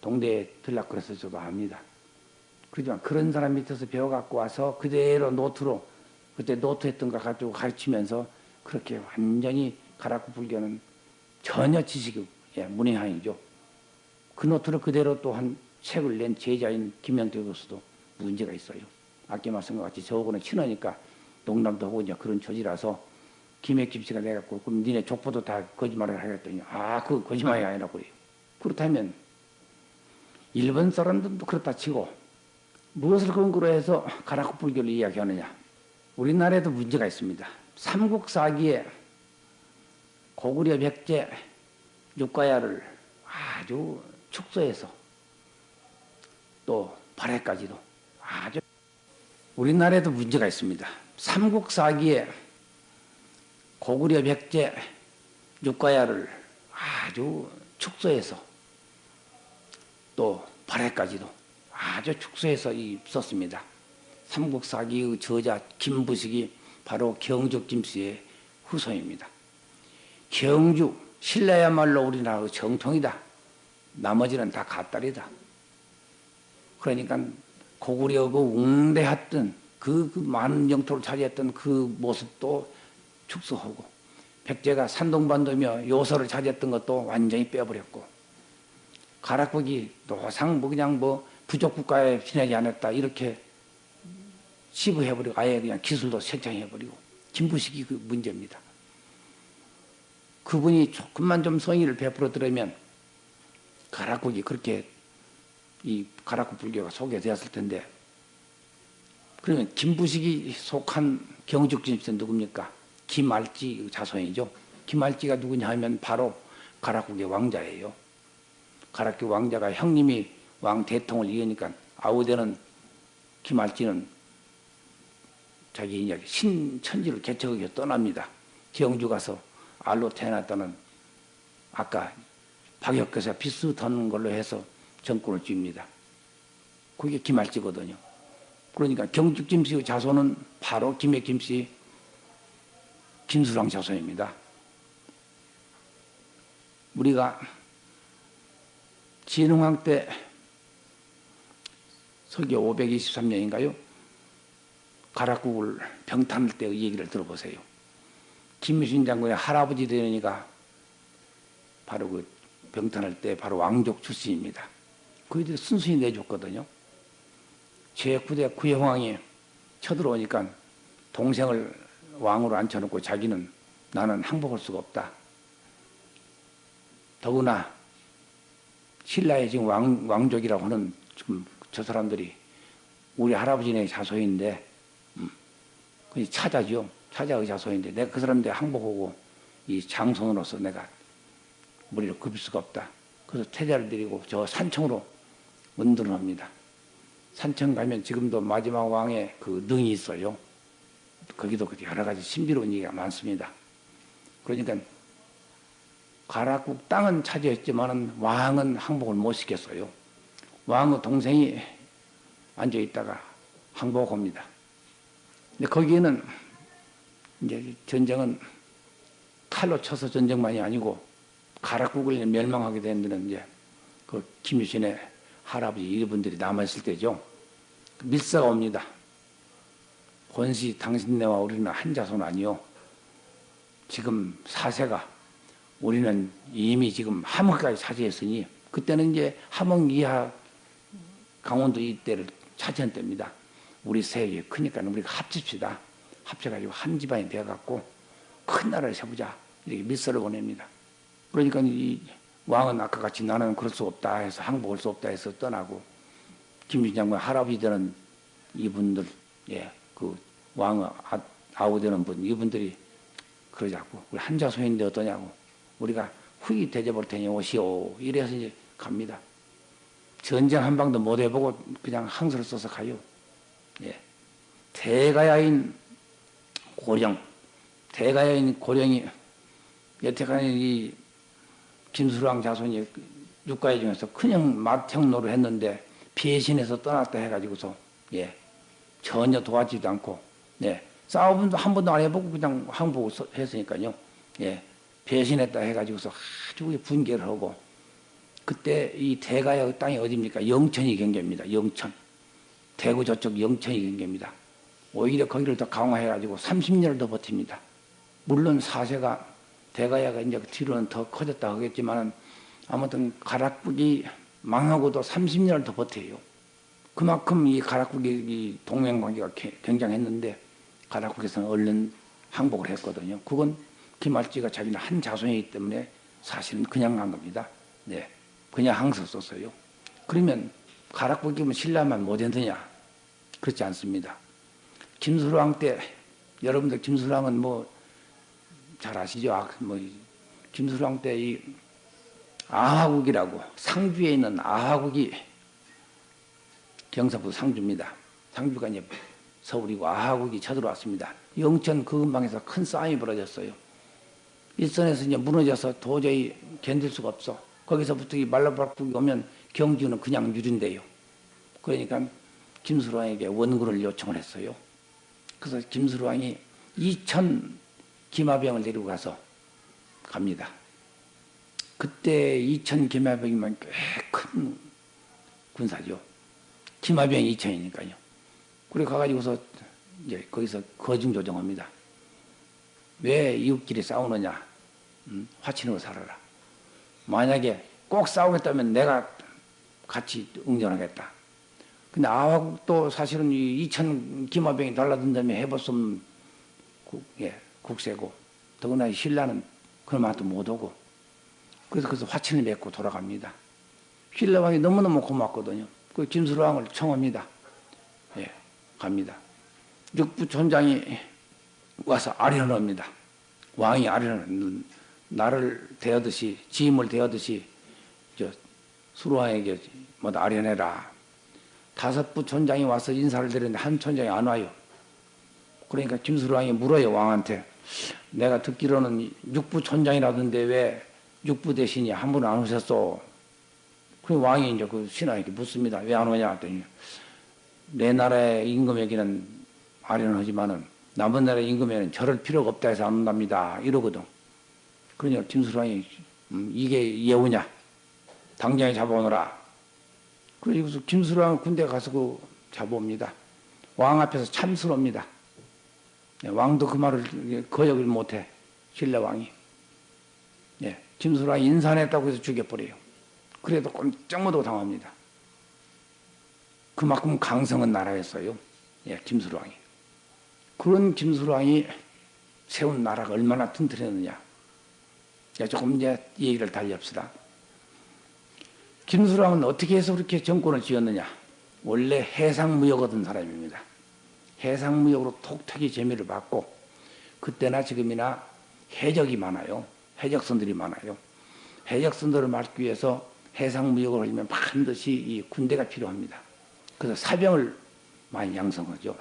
동대에 들락 그래서 저도 압니다. 그렇지만 그런 사람 밑에서 배워갖고 와서 그대로 노트로 그때 노트했던 걸 가지고 가르치면서 그렇게 완전히 가라꾸 불교는 전혀 지식이 문외한이죠. 그 노트를 그대로 또 한 책을 낸 제자인 김영태 교수도 문제가 있어요. 아까 말씀과 같이 저하고는 친하니까 농담도 하고 이제 그런 처지라서 김해김씨가 돼갖고 그럼 니네 족보도 다 거짓말을 하겠더니 그 거짓말이 아니라고 그래요. 그렇다면 일본 사람들도 그렇다 치고 무엇을 근거로 해서 가라쿠 불교를 이야기하느냐. 우리나라에도 문제가 있습니다. 삼국사기에 고구려 백제 육가야를 아주 축소해서 또 발해까지도 아주 우리나라에도 문제가 있습니다. 삼국사기에 고구려 백제 육가야를 아주 축소해서 또 발해까지도 아주 축소해서 썼습니다. 삼국사기의 저자 김부식이 바로 경주 김씨의 후손입니다. 경주 신라야말로 우리나라의 정통이다. 나머지는 다 갓다리다. 그러니까 고구려 그 웅대했던 그 많은 영토를 차지했던 그 모습도 축소하고 백제가 산동반도며 요서를 차지했던 것도 완전히 빼버렸고 가락국이 노상 그냥 부족 국가에 지내지 않았다 이렇게 치부해버리고 아예 그냥 기술도 색창해버리고 김부식이 그 문제입니다. 그분이 조금만 좀 성의를 베풀어 들으면 가락국이 그렇게 이 가락국 불교가 소개되었을 텐데 그러면 김부식이 속한 경죽진씨는 누굽니까? 김알지 자손이죠. 김알지가 누구냐 하면 바로 가락국의 왕자예요. 가락국 왕자가 형님이 왕 대통을 이으니까 아우대는 김알지는 자기 이야기 신천지를 개척하기 위해서 떠납니다. 경주 가서 알로 태어났다는 아까 박혁거사 비슷한 걸로 해서 정권을 쥡니다. 그게 김알지거든요. 그러니까 경죽김씨의 자손은 바로 김해김씨 김수랑 자손입니다. 우리가 진흥왕 때 서기 523년인가요? 가락국을 병탄할 때의 얘기를 들어보세요. 김유신 장군의 할아버지 되니까 바로 그 병탄할 때 바로 왕족 출신입니다. 그들이 순순히 내줬거든요. 제9대 구영왕이 쳐들어오니까 동생을 왕으로 앉혀놓고 자기는 나는 항복할 수가 없다. 더구나 신라의 지금 왕족이라고 하는 지금 저 사람들이 우리 할아버지네 자손인데 그냥 차자죠. 차자의 자손인데 내가 그 사람들 항복하고 이 장손으로서 내가 머리를 굽힐 수가 없다. 그래서 태자를 드리고 저 산청으로 은둔을 합니다. 산청 가면 지금도 마지막 왕의 그 능이 있어요. 거기도 여러 가지 신비로운 얘기가 많습니다. 그러니까 가락국 땅은 차지했지만 왕은 항복을 못 시켰어요. 왕의 동생이 앉아있다가 항복합니다. 근데 거기에는 이제 전쟁은 칼로 쳐서 전쟁만이 아니고 가락국을 멸망하게 된 데는 이제 그 김유신의 할아버지 이분들이 남아있을 때죠. 밀사가 옵니다. 권시 당신네와 우리는 한 자손 아니요. 지금 사세가 우리는 이미 지금 함흥까지 차지했으니 그때는 이제 함흥 이하 강원도 이때를 차지한 때입니다. 우리 세력이 크니까 우리가 합칩시다. 합쳐가지고 한 집안이 되어갖고 큰 나라를 세우자. 이렇게 밀서를 보냅니다. 그러니까 이 왕은 아까 같이 나는 그럴 수 없다 해서 항복할 수 없다 해서 떠나고 김유신 장군 할아버지 되는 이분들, 그 왕의 아우 되는 분, 이분들이 그러자고 우리 한자손인데 어떠냐고 우리가 후기 대접할 테니 오시오. 이래서 이제 갑니다. 전쟁 한 방도 못 해보고 그냥 항서를 써서 가요. 대가야인 고령이 여태까지 이 김수랑 자손이 육가야 중에서 그냥 맏형노를 했는데 배신해서 떠났다 해가지고서 전혀 도와주지도 않고 싸움도 한 번도 안 해보고 그냥 항복을 했으니까요. 배신했다 해가지고서 아주 분개를 하고 그때 이 대가야 땅이 어디입니까? 영천이 경계입니다. 영천. 대구 저쪽 영천이 경계입니다. 오히려 거기를 더 강화해가지고 30년을 더 버팁니다. 물론 사세가 대가야가 이제 뒤로는 더 커졌다 하겠지만은 아무튼 가락국이 망하고도 30년을 더 버텨요. 그만큼 이 가락국의 이 동맹관계가 굉장했는데 가락국에서는 얼른 항복을 했거든요. 그건 김할지가 자기는 한 자손이기 때문에 사실은 그냥 간 겁니다. 네, 그냥 항서 썼어요. 그러면 가락벗기면 신라만 못했느냐? 그렇지 않습니다. 김수로왕 때 여러분들 김수로왕은 뭐 잘 아시죠? 김수로왕 때 이 아화국이라고 상주에 있는 아화국이 경상도 상주입니다. 상주가 이제 서울이고 아화국이 쳐들어왔습니다. 영천 그 근방에서 큰 싸움이 벌어졌어요. 일선에서 이제 무너져서 도저히 견딜 수가 없어. 거기서부터 이 말라박국이 오면 경주는 그냥 유린대요. 그러니까 김수로왕에게 원군을 요청을 했어요. 그래서 김수로왕이 2천 기마병을 데리고 가서 갑니다. 그때 2천 기마병이면 꽤 큰 군사죠. 기마병이 2천이니까요. 그래 가가지고서 이제 거기서 거중 조정합니다. 왜 이웃끼리 싸우느냐? 화친으로 살아라. 만약에 꼭 싸우겠다면 내가 같이 응전하겠다. 근데 아화국도 사실은 이 2천 기마병이 달라든 다음에 해볼 수 없는 국세고, 더구나 신라는 그놈한테 못 오고, 그래서 화친을 맺고 돌아갑니다. 신라왕이 너무너무 고맙거든요. 그 김수로왕을 청합니다. 예, 갑니다. 육부촌장이 와서 아련합니다. 왕이 아련한 나를 대하듯이 지임을 대하듯이 수로왕에게 뭐다 아련해라. 5부 촌장이 와서 인사를 드렸는데 한 촌장이 안 와요. 그러니까 김수로왕이 물어요, 왕한테. 내가 듣기로는 6부 촌장이라던데 왜 6부 대신이 한 분 안 오셨어? 그 왕이 이제 그 신하에게 묻습니다. 왜 안 오냐? 했더니 내 나라의 임금에게는 아련하지만은 남은 나라의 임금에는 저럴 필요가 없다 해서 안 온답니다. 이러거든. 그러니까 김수로왕이 이게 예우냐? 당장에 잡아오너라. 그래서 김수로왕 군대 가서 그 잡아옵니다. 왕 앞에서 참스럽니다. 왕도 그 말을 거역을 못해. 신라왕이. 예, 김수로왕이 인산했다고 해서 죽여버려요. 그래도 꼼짝 못하고 당합니다. 그만큼 강성한 나라였어요. 예, 김수로왕이. 그런 김수로왕이 세운 나라가 얼마나 튼튼했느냐. 조금 이제 얘기를 달리합시다. 김수로왕은 어떻게 해서 그렇게 정권을 지었느냐. 원래 해상무역 얻은 사람입니다. 해상무역으로 톡톡히 재미를 받고, 그때나 지금이나 해적이 많아요. 해적선들이 많아요. 해적선들을 막기 위해서 해상무역을 하려면 반드시 이 군대가 필요합니다. 그래서 사병을 많이 양성하죠.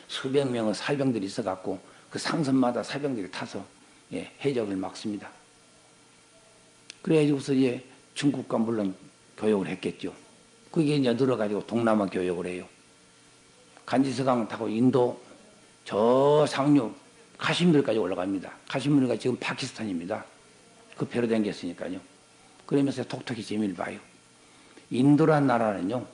수백 명의 사병들이 있어갖고 그 상선마다 사병들이 타서 해적을 막습니다. 그래가지고서 중국과 물론 교역을 했겠죠. 그게 이제 늘어가지고 동남아 교역을 해요. 간지서강 타고 인도 저 상류 카시미르까지 올라갑니다. 카시미르가 지금 파키스탄입니다. 그 배로 댕겼으니까요. 그러면서 톡톡히 재미를 봐요. 인도란 나라는요,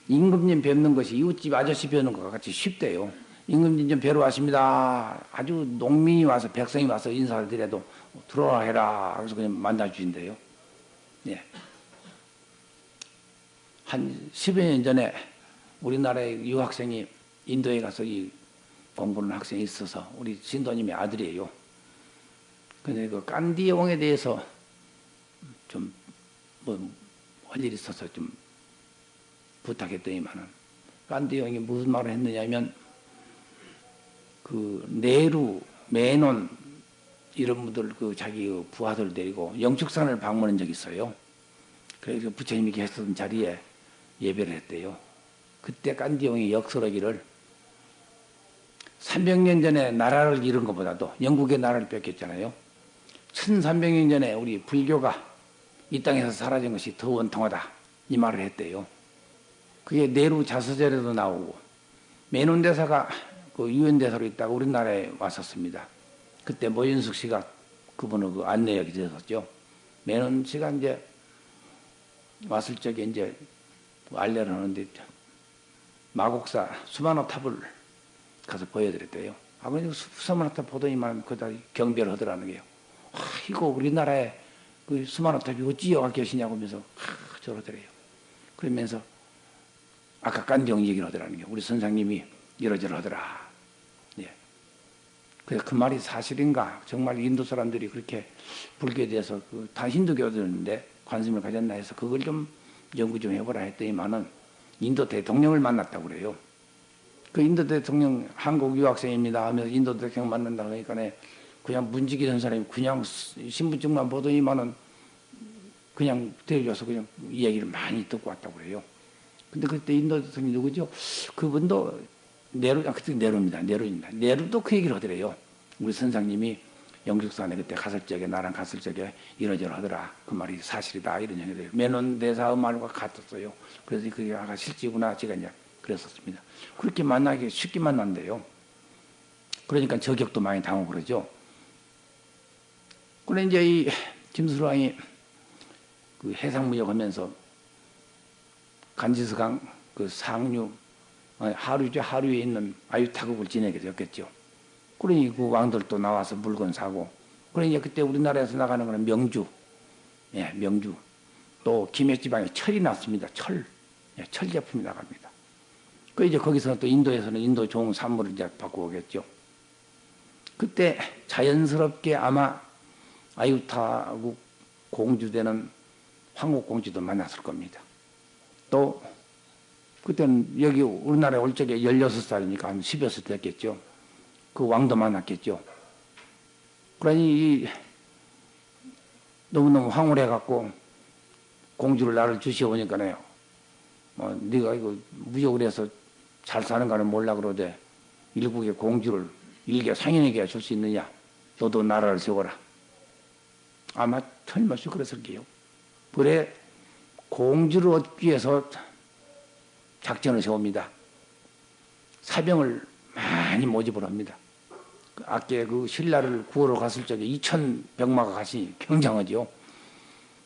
임금님 뵙는 것이 이웃집 아저씨 뵙는 것과 같이 쉽대요. 임금님 좀 뵈러 왔습니다. 아주 농민이 와서 백성이 와서 인사를 드려도 들어와 해라. 그래서 그냥 만나주신대요. 예. 한 10여 년 전에 우리나라의 유학생이 인도에 가서 이 공부하는 학생이 있어서 우리 신도님의 아들이에요. 근데 그 간디 왕에 대해서 좀 할 일이 있어서 좀 부탁했더니만은 간디 왕이 무슨 말을 했느냐면 그 네루, 메논 이런 분들 그 자기 부하들 데리고 영축산을 방문한 적이 있어요. 그래서 부처님이 계셨던 자리에 예배를 했대요. 그때 간디 왕이 역설하기를 300년 전에 나라를 잃은 것보다도 영국의 나라를 뺏겼잖아요. 1300년 전에 우리 불교가 이 땅에서 사라진 것이 더 원통하다. 이 말을 했대요. 그게 내루 자서전에도 나오고 메논 대사가 그 유엔 대사로 있다가 우리나라에 왔었습니다. 그때 모윤숙 씨가 그분을 그 안내하게 되었죠. 메논 씨가 이제 왔을 적에 이제 안내를 하는데 마곡사 수만호 탑을 가서 보여드렸대요. 그래서 수만호 탑 보더니만 그다 경배를 하더라는 게요. 이거 우리나라에 그 수만호 탑이 어찌 여가 계시냐고 하면서 저러더래요. 그러면서 아까 간경 얘기를 하더라는 게 우리 선생님이 이러저러 하더라. 예. 그래서 그 말이 사실인가? 정말 인도 사람들이 그렇게 불교에 대해서 다 힌두교들인데 관심을 가졌나 해서 그걸 좀 연구 좀 해보라 했더니만은 인도 대통령을 만났다고 그래요. 그 인도 대통령 한국 유학생입니다 하면서 인도 대통령 만난다고 하니까 그냥 문지기던 사람이 그냥 신분증만 보더니만은 그냥 데려줘서 그냥 이야기를 많이 듣고 왔다고 그래요. 근데 그때 인도 대통령이 누구죠? 그분도 그때 네루입니다. 네루도 그 얘기를 하더래요. 우리 선생님이 영숙산에 그때 갔을 적에 나랑 갔을 적에 이러저러하더라. 그 말이 사실이다. 이런 얘기를 메논 대사의 말과 같았어요. 그래서 그게 아가 실지구나 제가 이제 그랬었습니다. 그렇게 만나기 쉽게 만난대요. 그러니까 저격도 많이 당하고 그러죠. 그래 이제 이 김수랑이 그 해상무역 하면서 간지스강 그 상류 하류에 있는 아유타국을 지내게 되었겠죠. 그러니 그 왕들도 나와서 물건 사고. 그러니 그때 우리나라에서 나가는 거는 명주, 예, 명주. 또 김해지방에 철이 났습니다. 철 제품이 나갑니다. 그 이제 거기서 또 인도에서는 인도 좋은 산물을 이제 바꾸겠죠. 그때 자연스럽게 아마 아유타국 공주되는 황국공주도 만났을 겁니다. 또 그때는 여기 우리나라에 올 적에 16살이니까 한 10여 살 됐겠죠. 그 왕도 만났겠죠. 그러니 너무너무 황홀해갖고 공주를 나를 주시오니까요. 네가 이거 무역을 해서 잘 사는 거는 몰라 그러되 일국의 공주를 일개 상인에게 줄 수 있느냐. 너도 나라를 세워라. 아마 틀림없이 그랬을 게요. 그래 공주를 얻기 위해서 작전을 세웁니다. 사병을 많이 모집을 합니다. 아께 그 신라를 구하러 갔을 적에 2,000병마가 가시니 굉장하죠.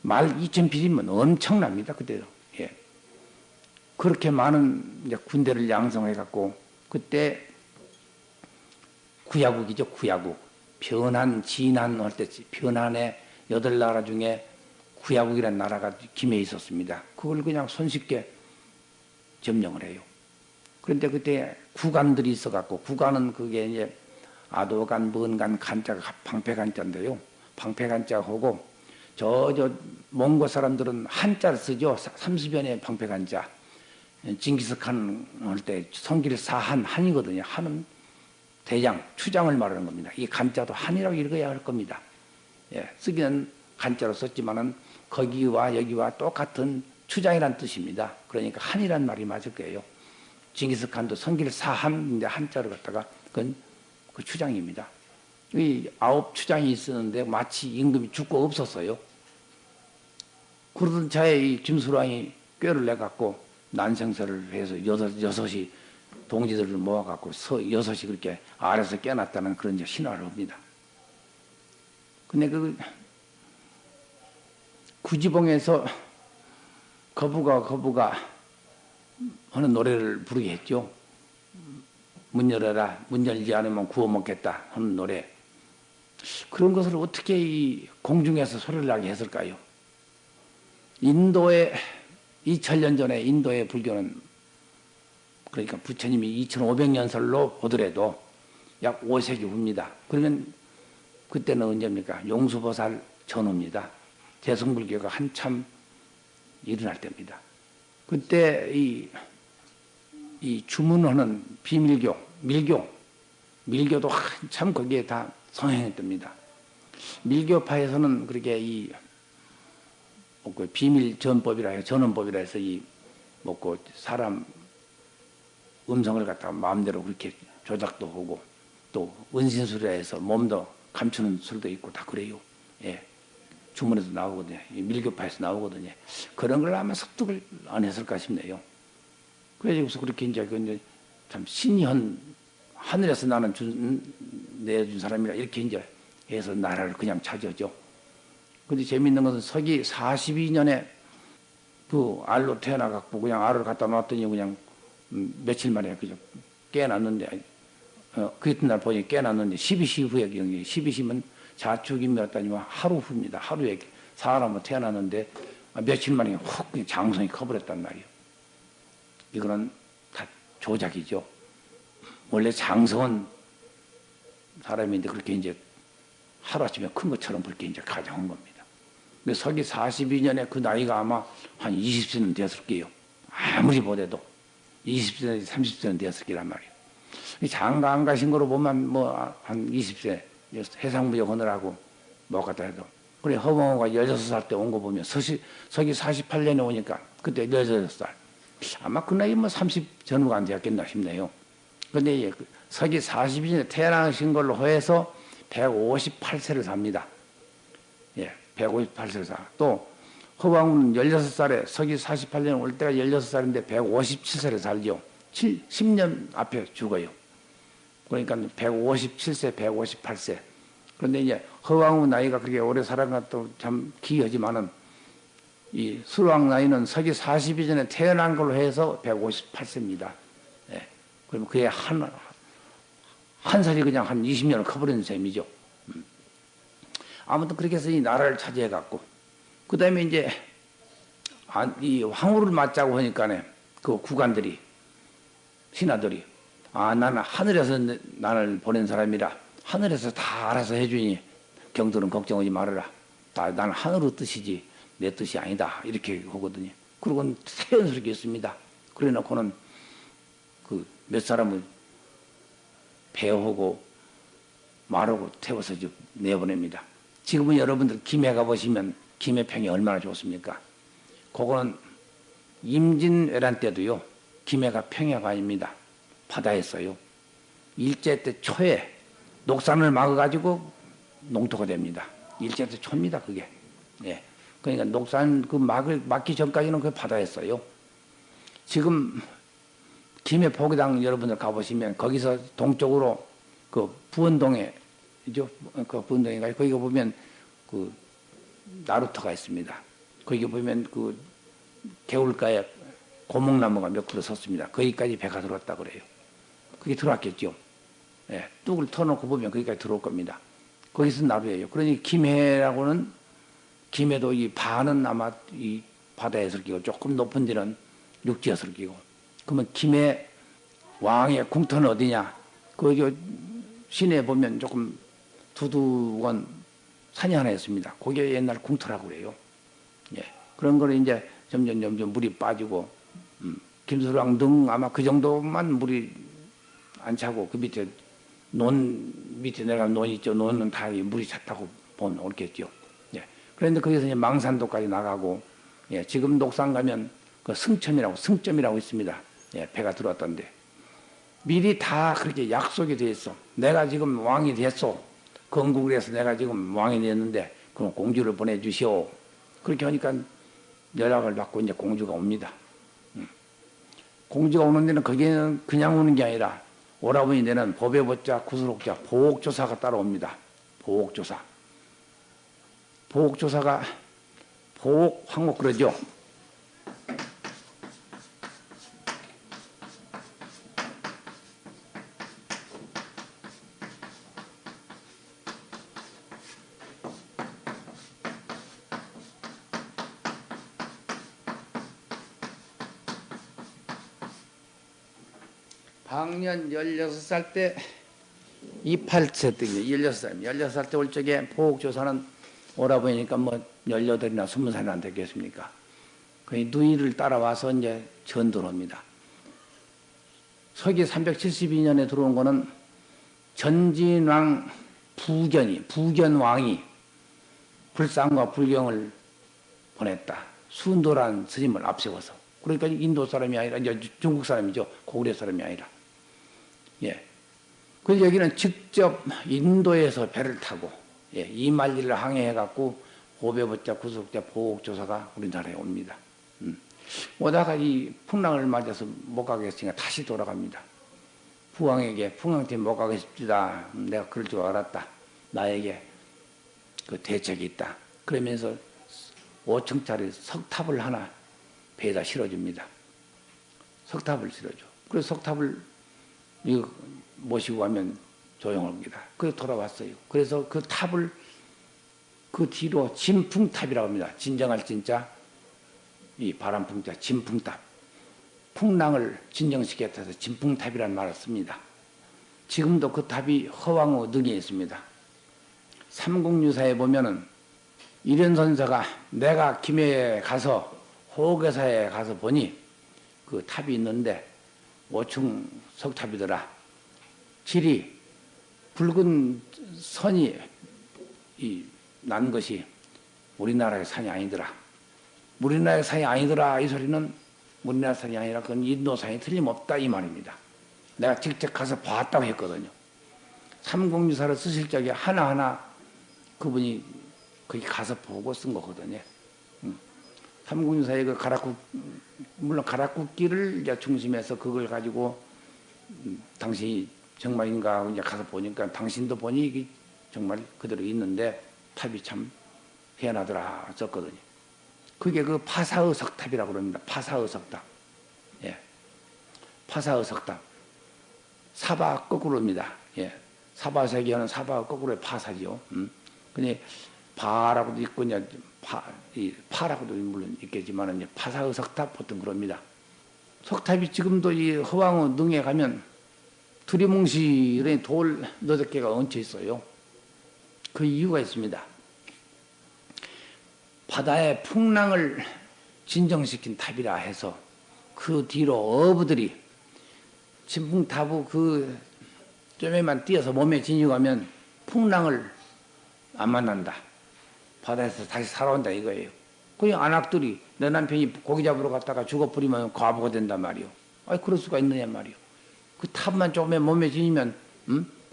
말 2,000필이면 엄청납니다. 그때도. 예. 그렇게 많은 이제 군대를 양성해갖고 그때 구야국이죠. 구야국. 변한, 진한 할 때 변한의 8나라 중에 구야국이라는 나라가 김해에 있었습니다. 그걸 그냥 손쉽게 점령을 해요. 그런데 그때 구간들이 있어갖고 구간은 그게 이제 아도간, 먼간, 간자가 방패간자인데요. 방패간자하고 저 몽고 사람들은 한자를 쓰죠. 30연의 방패간자. 징기스칸 할 때 성길사한 한이거든요. 한은 대장, 추장을 말하는 겁니다. 이 간자도 한이라고 읽어야 할 겁니다. 예, 쓰기는 간자로 썼지만은 거기와 여기와 똑같은 추장이란 뜻입니다. 그러니까 한이란 말이 맞을 거예요. 징기스칸도 성길사한인데 한자를 갖다가 그건 그 추장입니다. 이 9추장이 있었는데 마치 임금이 죽고 없었어요. 그러던 차에 이 김수랑이 꾀를 내갖고 난생설을 해서 여섯이 동지들을 모아갖고 여섯이 그렇게 아래서 깨놨다는 그런 이제 신화를 합니다. 근데 그 구지봉에서 거부가 하는 노래를 부르게 했죠. 문 열어라. 문 열지 않으면 구워 먹겠다 하는 노래. 그런 것을 어떻게 이 공중에서 소리를 나게 했을까요? 인도에 2000년 전에 인도의 불교는 그러니까 부처님이 2500년설로 보더라도 약 5세기 후입니다. 그러면 그때는 언제입니까? 용수보살 전후입니다. 대승불교가 한참 일어날 때입니다. 그때 이 주문하는 비밀교, 밀교도 한참 거기에 다 성행했답니다. 밀교파에서는 그렇게 비밀 전법이라 해서 전원법이라 해서 먹고 사람 음성을 갖다가 마음대로 그렇게 조작도 하고 또 은신술이라 해서 몸도 감추는 술도 있고 다 그래요. 예. 주문에서 나오거든요. 밀교파에서 나오거든요. 그런 걸 아마 습득을 안 했을까 싶네요. 그래서 그렇게 이제 참 신현 하늘에서 나는 내준 사람이라 이렇게 이제 해서 나라를 그냥 차지하죠. 근데 재밌는 것은 서기 42년에 그 알로 태어나갖고 그냥 알을 갖다 놨더니 그냥 며칠 만에 그저 깨어났는데 그 이튿날 보니 깨어났는데 12시 후에 경기 12시면 자축인묘였다니만 하루 후입니다. 하루에 사람으로 태어났는데 며칠 만에 훅 그냥 장성이 커버렸단 말이에요. 이거는 다 조작이죠. 원래 장성은 사람인데 그렇게 이제 하루아침에 큰 것처럼 그렇게 이제 가져온 겁니다. 근데 서기 42년에 그 나이가 아마 한 20세는 되었을 게요. 아무리 보대도 20세, 30세는 되었을 게란 말이에요. 장가 안 가신 거로 보면 뭐 한 20세 해상무역 하느라고 못 갔다 해도. 그래 허봉호가 16살 때 온 거 보면 서기 48년에 오니까 그때 16살. 아마 그 나이 뭐 30 전후가 안 되었겠나 싶네요. 근데 서기 42년에 태어나신 걸로 해서 158세를 삽니다. 예, 158세를 사. 또 허방은 16살에 서기 48년 올 때가 16살인데 157세를 살죠. 10년 앞에 죽어요. 그러니까 157세, 158세. 그런데 이제 허왕후 나이가 그렇게 오래 살아간 것도 참 기이하지만은 이 수왕 나이는 서기 42년에 태어난 걸로 해서 158세입니다. 예. 그러면 그의 한 살이 그냥 한 20년을 커버리는 셈이죠. 아무튼 그렇게 해서 이 나라를 차지해갖고, 그 다음에 이제, 이 황후를 맞자고 하니까네, 그 구관들이, 신하들이, 나는 하늘에서 나를 보낸 사람이라, 하늘에서 다 알아서 해주니, 경들은 걱정하지 말아라. 나는 하늘의 뜻이지, 내 뜻이 아니다. 이렇게 하거든요. 그러고는 새연스럽게 있습니다. 그래 놓고는 그 몇 사람을 배우고 말하고 태워서 내보냅니다. 지금은 여러분들 김해 가보시면 김해평이 얼마나 좋습니까? 그거는 임진왜란 때도요. 김해가 평야가 아닙니다. 바다였어요. 일제 때 초에 녹산을 막아가지고 농토가 됩니다. 일제 때 초입니다. 그게. 예. 그러니까 녹산 그 막기 전까지는 그 바다였어요. 지금 김해 포기당 여러분들 가보시면 거기서 동쪽으로 그 부원동에 그 부원동에 거기 보면 그 나루터가 있습니다. 거기 보면 그 개울가에 고목나무가 몇 그루 섰습니다. 거기까지 배가 들어왔다 그래요. 그게 들어왔겠죠. 예, 뚝을 터놓고 보면 거기까지 들어올 겁니다. 거기서 나루예요. 그러니 김해라고는 김해도 이 반은 아마 이 바다에서 끼고 조금 높은 데는 육지에서 끼고. 그러면 김해 왕의 궁터는 어디냐? 그 시내에 보면 조금 두둑한 산이 하나 있습니다. 그게 옛날 궁터라고 그래요. 예. 그런 거를 이제 점점 물이 빠지고, 김수랑 등 아마 그 정도만 물이 안 차고, 그 밑에 밑에 내려가면 논 있죠. 논은 다 물이 찼다고 보면 옳겠죠. 예. 그런데 거기서 이제 망산도까지 나가고, 예. 지금 녹산 가면 그 승점이라고 있습니다. 예. 배가 들어왔던데. 미리 다 그렇게 약속이 돼 있어. 내가 지금 왕이 됐어. 건국을 해서 내가 지금 왕이 됐는데, 그럼 공주를 보내주시오. 그렇게 하니까 연락을 받고 이제 공주가 옵니다. 공주가 오는 데는 거기는 그냥 오는 게 아니라 오라버니 데는 법에 벗자 구슬옥자 보옥조사가 따라옵니다. 보옥조사. 보옥조사가 보옥 황옥 그러죠. 방년 16살 때 28세 때 16살 때 올 적에 보옥조사는 오라버니니까 뭐 18이나 20살이 안 됐겠습니까? 그 누이를 따라와서 이제 전도를 합니다. 서기 372년에 들어온 거는 전진왕 부견왕이 불상과 불경을 보냈다. 순도란 스님을 앞세워서. 그러니까 인도 사람이 아니라 이제 중국 사람이죠. 고구려 사람이 아니라. 예. 그래서 여기는 직접 인도에서 배를 타고, 예, 이만리를 항해해갖고, 고배법자, 구속자, 보옥조사가 우리나라에 옵니다. 오다가 이 풍랑을 맞아서 못 가겠으니까 다시 돌아갑니다. 부왕에게, 풍랑팀 못 가겠습니다. 내가 그럴 줄 알았다. 나에게 그 대책이 있다. 그러면서 5층짜리 석탑을 하나 배에다 실어줍니다. 석탑을 실어줘. 그래서 석탑을 이거 모시고 가면 조용합니다. 그래서 돌아왔어요. 그래서 그 탑을 그 뒤로 진풍탑이라고 합니다. 진정할 진짜, 이 바람풍자, 진풍탑. 풍랑을 진정시켰다 해서 진풍탑이라는 말을 씁니다. 지금도 그 탑이 허왕우 능에 있습니다. 삼국유사에 보면은 일현선사가 내가 김해에 가서 호계사에 가서 보니 그 탑이 있는데 5층 석탑이더라. 질이 붉은 선이 난 것이 우리나라의 산이 아니더라. 우리나라의 산이 아니더라. 이 소리는 우리나라 산이 아니라 그건 인도산이 틀림없다 이 말입니다. 내가 직접 가서 봤다고 했거든요. 삼국유사를 쓰실 적에 하나하나 그분이 거기 가서 보고 쓴 거거든요. 삼국유사의 그 물론 가락국기를 이제 중심해서 그걸 가지고 당신이 정말인가 이제 가서 보니까 당신도 보니 이게 정말 그대로 있는데 탑이 참 희한하더라 썼거든요. 그게 그 파사의 석탑이라고 그럽니다. 파사의 석탑. 예. 파사의 석탑. 사바 거꾸로입니다. 예. 사바세계는 사바가 거꾸로의 파사지요. 근데 바라고도 있고 이제 파라고도 물론 있겠지만 이제 파사의 석탑 보통 그럽니다. 석탑이 지금도 이 허왕우 능에 가면 두리뭉실의 돌 너댓 개가 얹혀 있어요. 그 이유가 있습니다. 바다의 풍랑을 진정시킨 탑이라 해서 그 뒤로 어부들이 진풍타부 그 쫌에만 뛰어서 몸에 진입하면 풍랑을 안 만난다. 바다에서 다시 살아온다 이거예요. 그냥 안악들이 내 남편이 고기 잡으러 갔다가 죽어버리면 과부가 된단 말이요. 아이 그럴 수가 있느냐 말이요. 그 탑만 조금에 몸에 지니면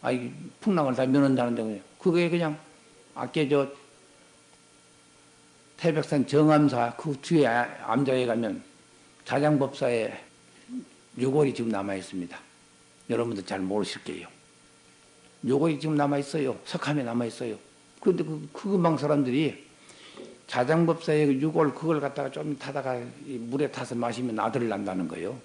아이 풍랑을 다 면한다는데 그게 그냥 아까 저 태백산 정암사 그 뒤에 암자에 가면 자장법사에 유골이 지금 남아 있습니다. 여러분들 잘 모르실 거예요. 유골이 지금 남아 있어요. 석함에 남아 있어요. 그런데 그 근방 사람들이 자장법사의 유골 그걸 갖다가 좀 타다가 물에 타서 마시면 아들을 낳는다는 거예요.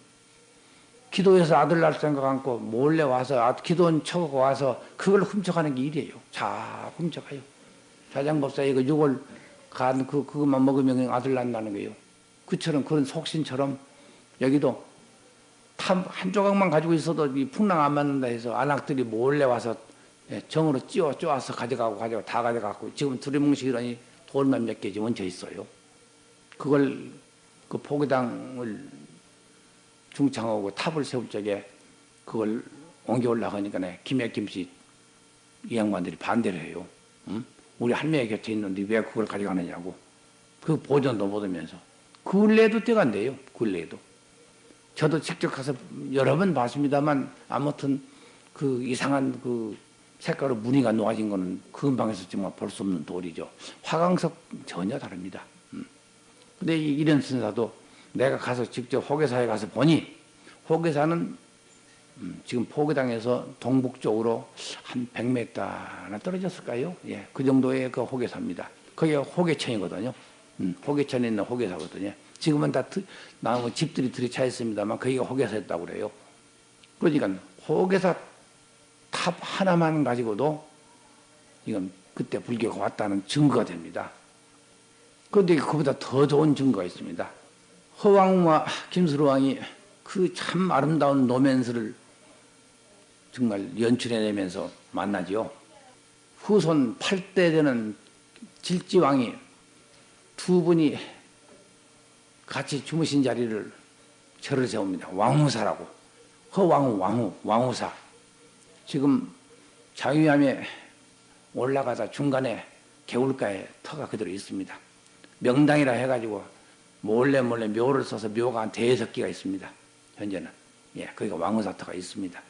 기도해서 아들 낳을 생각 않고 몰래 와서 기도원 쳐고 와서 그걸 훔쳐가는 게 일이에요. 자 훔쳐가요. 자장법사의 그 유골 간 그것만 먹으면 아들 낳는다는 거예요. 그처럼 그런 속신처럼 여기도 탑 한 조각만 가지고 있어도 이 풍랑 안 맞는다 해서 안악들이 몰래 와서 정으로 쪼아서 가져가고 다 가져가고 지금 두리뭉실하니 돌만 몇 개지 얹혀 있어요. 그걸 그 포기당을 중창하고 탑을 세울 적에 그걸 옮겨 올라가니까 김해김씨 이 양반들이 반대를 해요. 응? 우리 할머니 곁에 있는데 왜 그걸 가져가느냐고. 그 보존도 못하면서. 근래에도 떼간대요. 근래에도. 저도 직접 가서 여러 번 봤습니다만 아무튼 그 이상한 그 색깔로 무늬가 놓아진 거는 그 근방에서 정말 볼 수 없는 돌이죠. 화강석 전혀 다릅니다. 근데 이런 선사도 내가 가서 직접 호계사에 가서 보니 호계사는 지금 포계당에서 동북쪽으로 한 100m나 떨어졌을까요? 예, 그 정도의 그 호계사입니다. 거기가 호계천이거든요. 호계천에 있는 호계사거든요. 지금은 다 나무 집들이 들이차 있습니다만 거기가 호계사였다고 그래요. 그러니까 호계사 탑 하나만 가지고도 이건 그때 불교가 왔다는 증거가 됩니다. 그런데 그보다 더 좋은 증거가 있습니다. 허왕우와 김수로왕이 그 참 아름다운 노면서를 정말 연출해내면서 만나지요. 후손 8대 되는 질지왕이 두 분이 같이 주무신 자리를 절을 세웁니다. 왕후사라고. 허왕우, 왕후사. 지금 자유암에 올라가다 중간에 개울가에 터가 그대로 있습니다. 명당이라 해가지고 몰래 묘를 써서 묘가 한 5개가 있습니다. 현재는. 예, 거기가 왕후사터가 있습니다.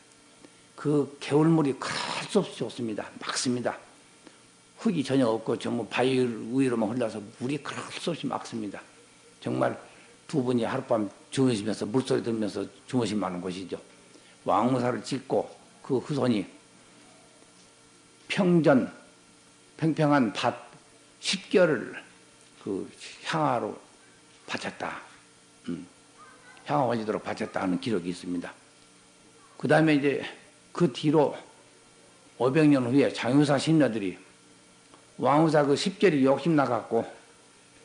그 개울물이 그럴 수 없이 좋습니다. 맑습니다. 흙이 전혀 없고 전부 바위 위로만 흘러서 물이 그럴 수 없이 맑습니다. 정말 두 분이 하룻밤 주무시면서 물소리 들으면서 주무실 만한 곳이죠. 왕후사를 짓고 그 후손이 평평한 밭 10개월을 그 향화로 바쳤다. 향화 올리도록 바쳤다 하는 기록이 있습니다. 그 다음에 이제 그 뒤로 500년 후에 장유사 신녀들이 왕후사 그 10개월이 욕심 나갖고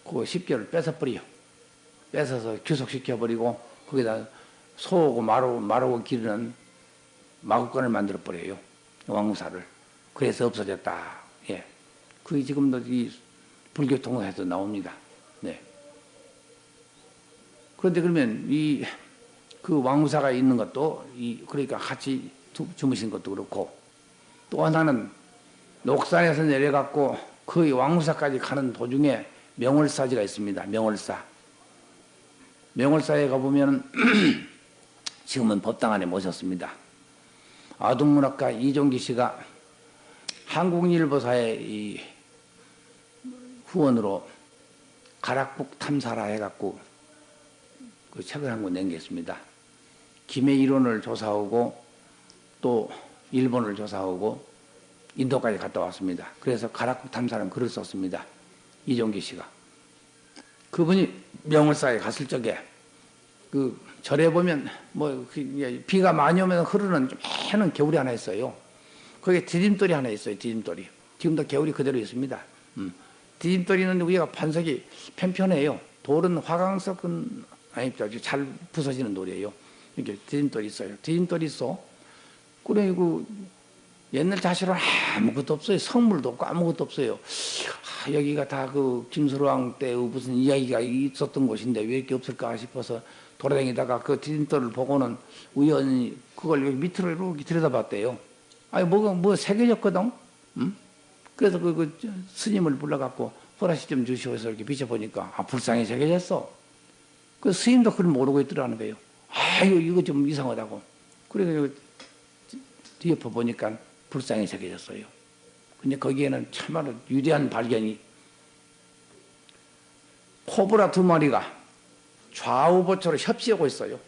그 10개월을 뺏어버려. 뺏어서 규속시켜버리고 거기다 소하고 마르고 기르는 마구간을 만들어 버려요. 왕무사를. 그래서 없어졌다. 예. 그게 지금도 이 불교 통사에서 나옵니다. 네. 그런데 그러면 그 왕무사가 있는 것도 그러니까 같이 주무신 것도 그렇고 또 하나는 녹산에서 내려갖고 그 왕무사까지 가는 도중에 명월사지가 있습니다. 명월사. 명월사에 가보면 지금은 법당 안에 모셨습니다. 아동문학가 이종기 씨가 한국일보사의 이 후원으로 가락북 탐사라 해갖고 그 책을 한 권 낸 게 있습니다. 김해 이론을 조사하고 또 일본을 조사하고 인도까지 갔다 왔습니다. 그래서 가락북 탐사라는 글을 썼습니다. 이종기 씨가. 그분이 명월사에 갔을 적에 그 절에 보면 비가 많이 오면 흐르는 매는 개울이 하나 있어요. 거기에 디딤돌이 하나 있어요. 디딤돌이. 지금도 개울이 그대로 있습니다. 디딤돌이는 위가 반석이 편편해요. 돌은 화강석은 아닙니다. 잘 부서지는 돌이에요. 이렇게 디딤돌이 있어요. 디딤돌이 있어. 그리고 옛날 자시로는 아무것도 없어요. 성물도 없고 아무것도 없어요. 여기가 다 그 김수로왕 때의 무슨 이야기가 있었던 곳인데 왜 이렇게 없을까 싶어서 돌아다니다가 그 디딤돌을 보고는 우연히 그걸 여기 밑으로 이렇게 들여다봤대요. 아니 뭐 새겨졌거든. 응? 그래서 그 스님을 불러갖고 허락시 좀 주시오서 이렇게 비춰보니까 불상이 새겨졌어. 그 스님도 그걸 모르고 있더라는 거예요. 이거 좀 이상하다고. 그래서 뒤에 보니까 불상이 새겨졌어요. 근데 거기에는 참말로 유리한 발견이 코브라 2마리가 좌우보초로 협시하고 있어요.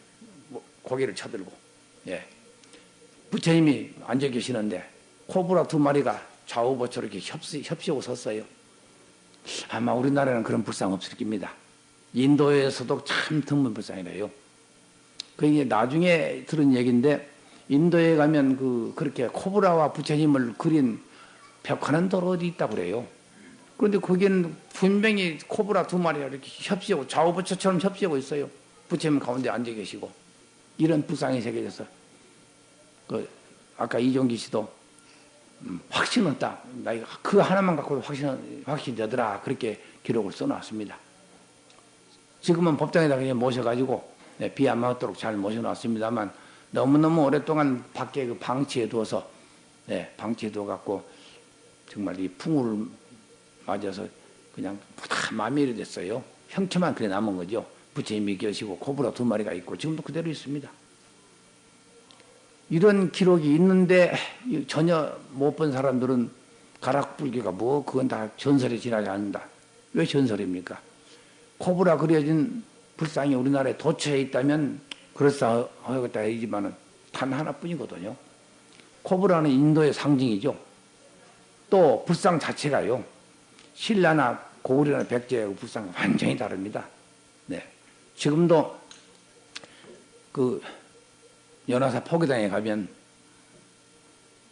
고개를 쳐들고. 예. 부처님이 앉아 계시는데 코브라 2마리가 좌우보초로 이렇게 협시하고 섰어요. 아마 우리나라는 그런 불상 없을 겁니다. 인도에서도 참 드문 불상이래요. 그게 나중에 들은 얘기인데 인도에 가면 그렇게 코브라와 부처님을 그린 벽화는 또 어디 있다고 그래요. 그런데 거기는 분명히 코브라 2마리가 이렇게 협시하고 좌우부처처럼 협시하고 있어요. 부처님 가운데 앉아 계시고 이런 불상이 새겨져서 아까 이종기 씨도 확신은 딱 나 그 하나만 갖고도 확신이 되더라 그렇게 기록을 써놨습니다. 지금은 법당에다 그냥 모셔가지고 비 안 맞도록 잘 모셔놨습니다만 너무너무 오랫동안 밖에 그 방치해 두어서 방치해 두어갖고 정말 이 풍우를 맞아서 그냥 다 마미이 됐어요. 형체만 그래 남은 거죠. 부처님이 계시고 코브라 2마리가 있고 지금도 그대로 있습니다. 이런 기록이 있는데 전혀 못 본 사람들은 가락불교가 그건 다 전설에 지나지 않는다. 왜 전설입니까? 코브라 그려진 불상이 우리나라에 도처에 있다면 그럴싸하겠다 하지만은 단 하나뿐이거든요. 코브라는 인도의 상징이죠. 또 불상 자체가요. 신라나 고구려나 백제의 불상과 완전히 다릅니다. 네. 지금도 그 연화사 포기당에 가면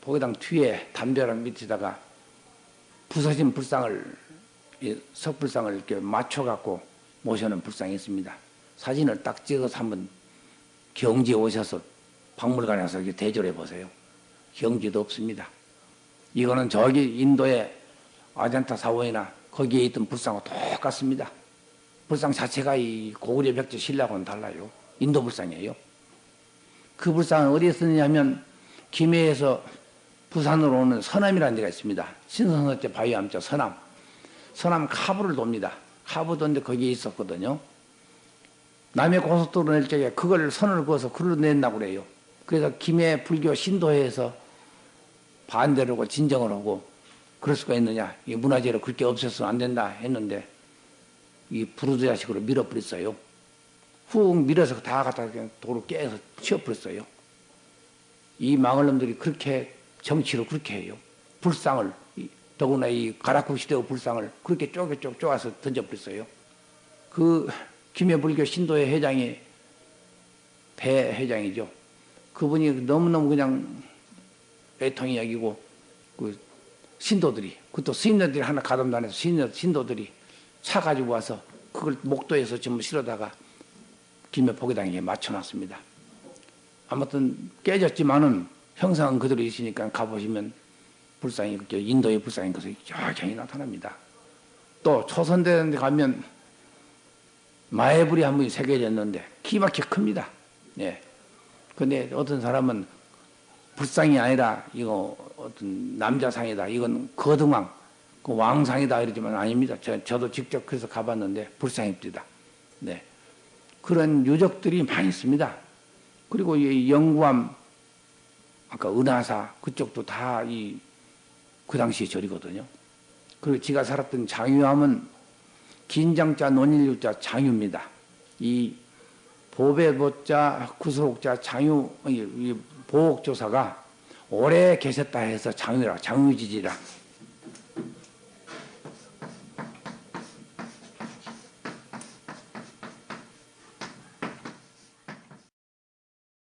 포기당 뒤에 담벼락 밑에다가 부서진 불상을 석불상을 이렇게 맞춰갖고 모셔놓은 불상이 있습니다. 사진을 딱 찍어서 한번 경지에 오셔서 박물관에서 이렇게 대조해 보세요. 경지도 없습니다. 이거는 저기 인도의 아잔타 사원이나 거기에 있던 불상과 똑같습니다. 불상 자체가 이 고구려 백제 신라하고는 달라요. 인도 불상이에요. 그 불상은 어디에 쓰느냐면 김해에서 부산으로 오는 서남이라는 데가 있습니다. 신선서제 바위암자 서남. 서남 카부를 돕니다. 카부 도는데 거기에 있었거든요. 남해 고속도로 낼 적에 그걸 선을 그어서 글을 낸다고 그래요. 그래서 김해 불교 신도회에서 반대를 하고 진정을 하고 그럴 수가 있느냐. 이 문화재로 그렇게 없애서는 안 된다 했는데 이 부르주아식으로 밀어버렸어요. 훅 밀어서 다 갖다 그냥 도로 깨서 치워버렸어요. 이 망할놈들이 그렇게 정치로 그렇게 해요. 불상을 더구나 이 가락국 시대의 불상을 그렇게 쪼개서 던져버렸어요. 그 김해불교 신도회 회장이 배 회장이죠. 그분이 너무너무 그냥 애통이 여기고 그 신도들이 그것도 스님들이 하나 가담도 안 해서 신도들이 차 가지고 와서 그걸 목도에서 전부 실어다가 김해 포기당에 맞춰놨습니다. 아무튼 깨졌지만은 형상은 그대로 있으니까 가보시면 불상이, 인도의 불상인 것이 여전히 나타납니다. 또 초선대에 가면 마애불이 한 분이 새겨졌는데 기막혀 큽니다. 예. 근데 어떤 사람은 불상이 아니라 이거 어떤 남자상이다. 이건 거등왕, 그 왕상이다 이러지만 아닙니다. 저도 직접 그래서 가봤는데 불상입니다. 네. 그런 유적들이 많이 있습니다. 그리고 이 영구암, 아까 은하사 그쪽도 다 그 당시에 절이거든요. 그리고 지가 살았던 장유암은 긴장자 논일유자 장유입니다. 이 보배보자 구수록자 장유 보옥조사가 오래 계셨다 해서 장유라, 장유지지라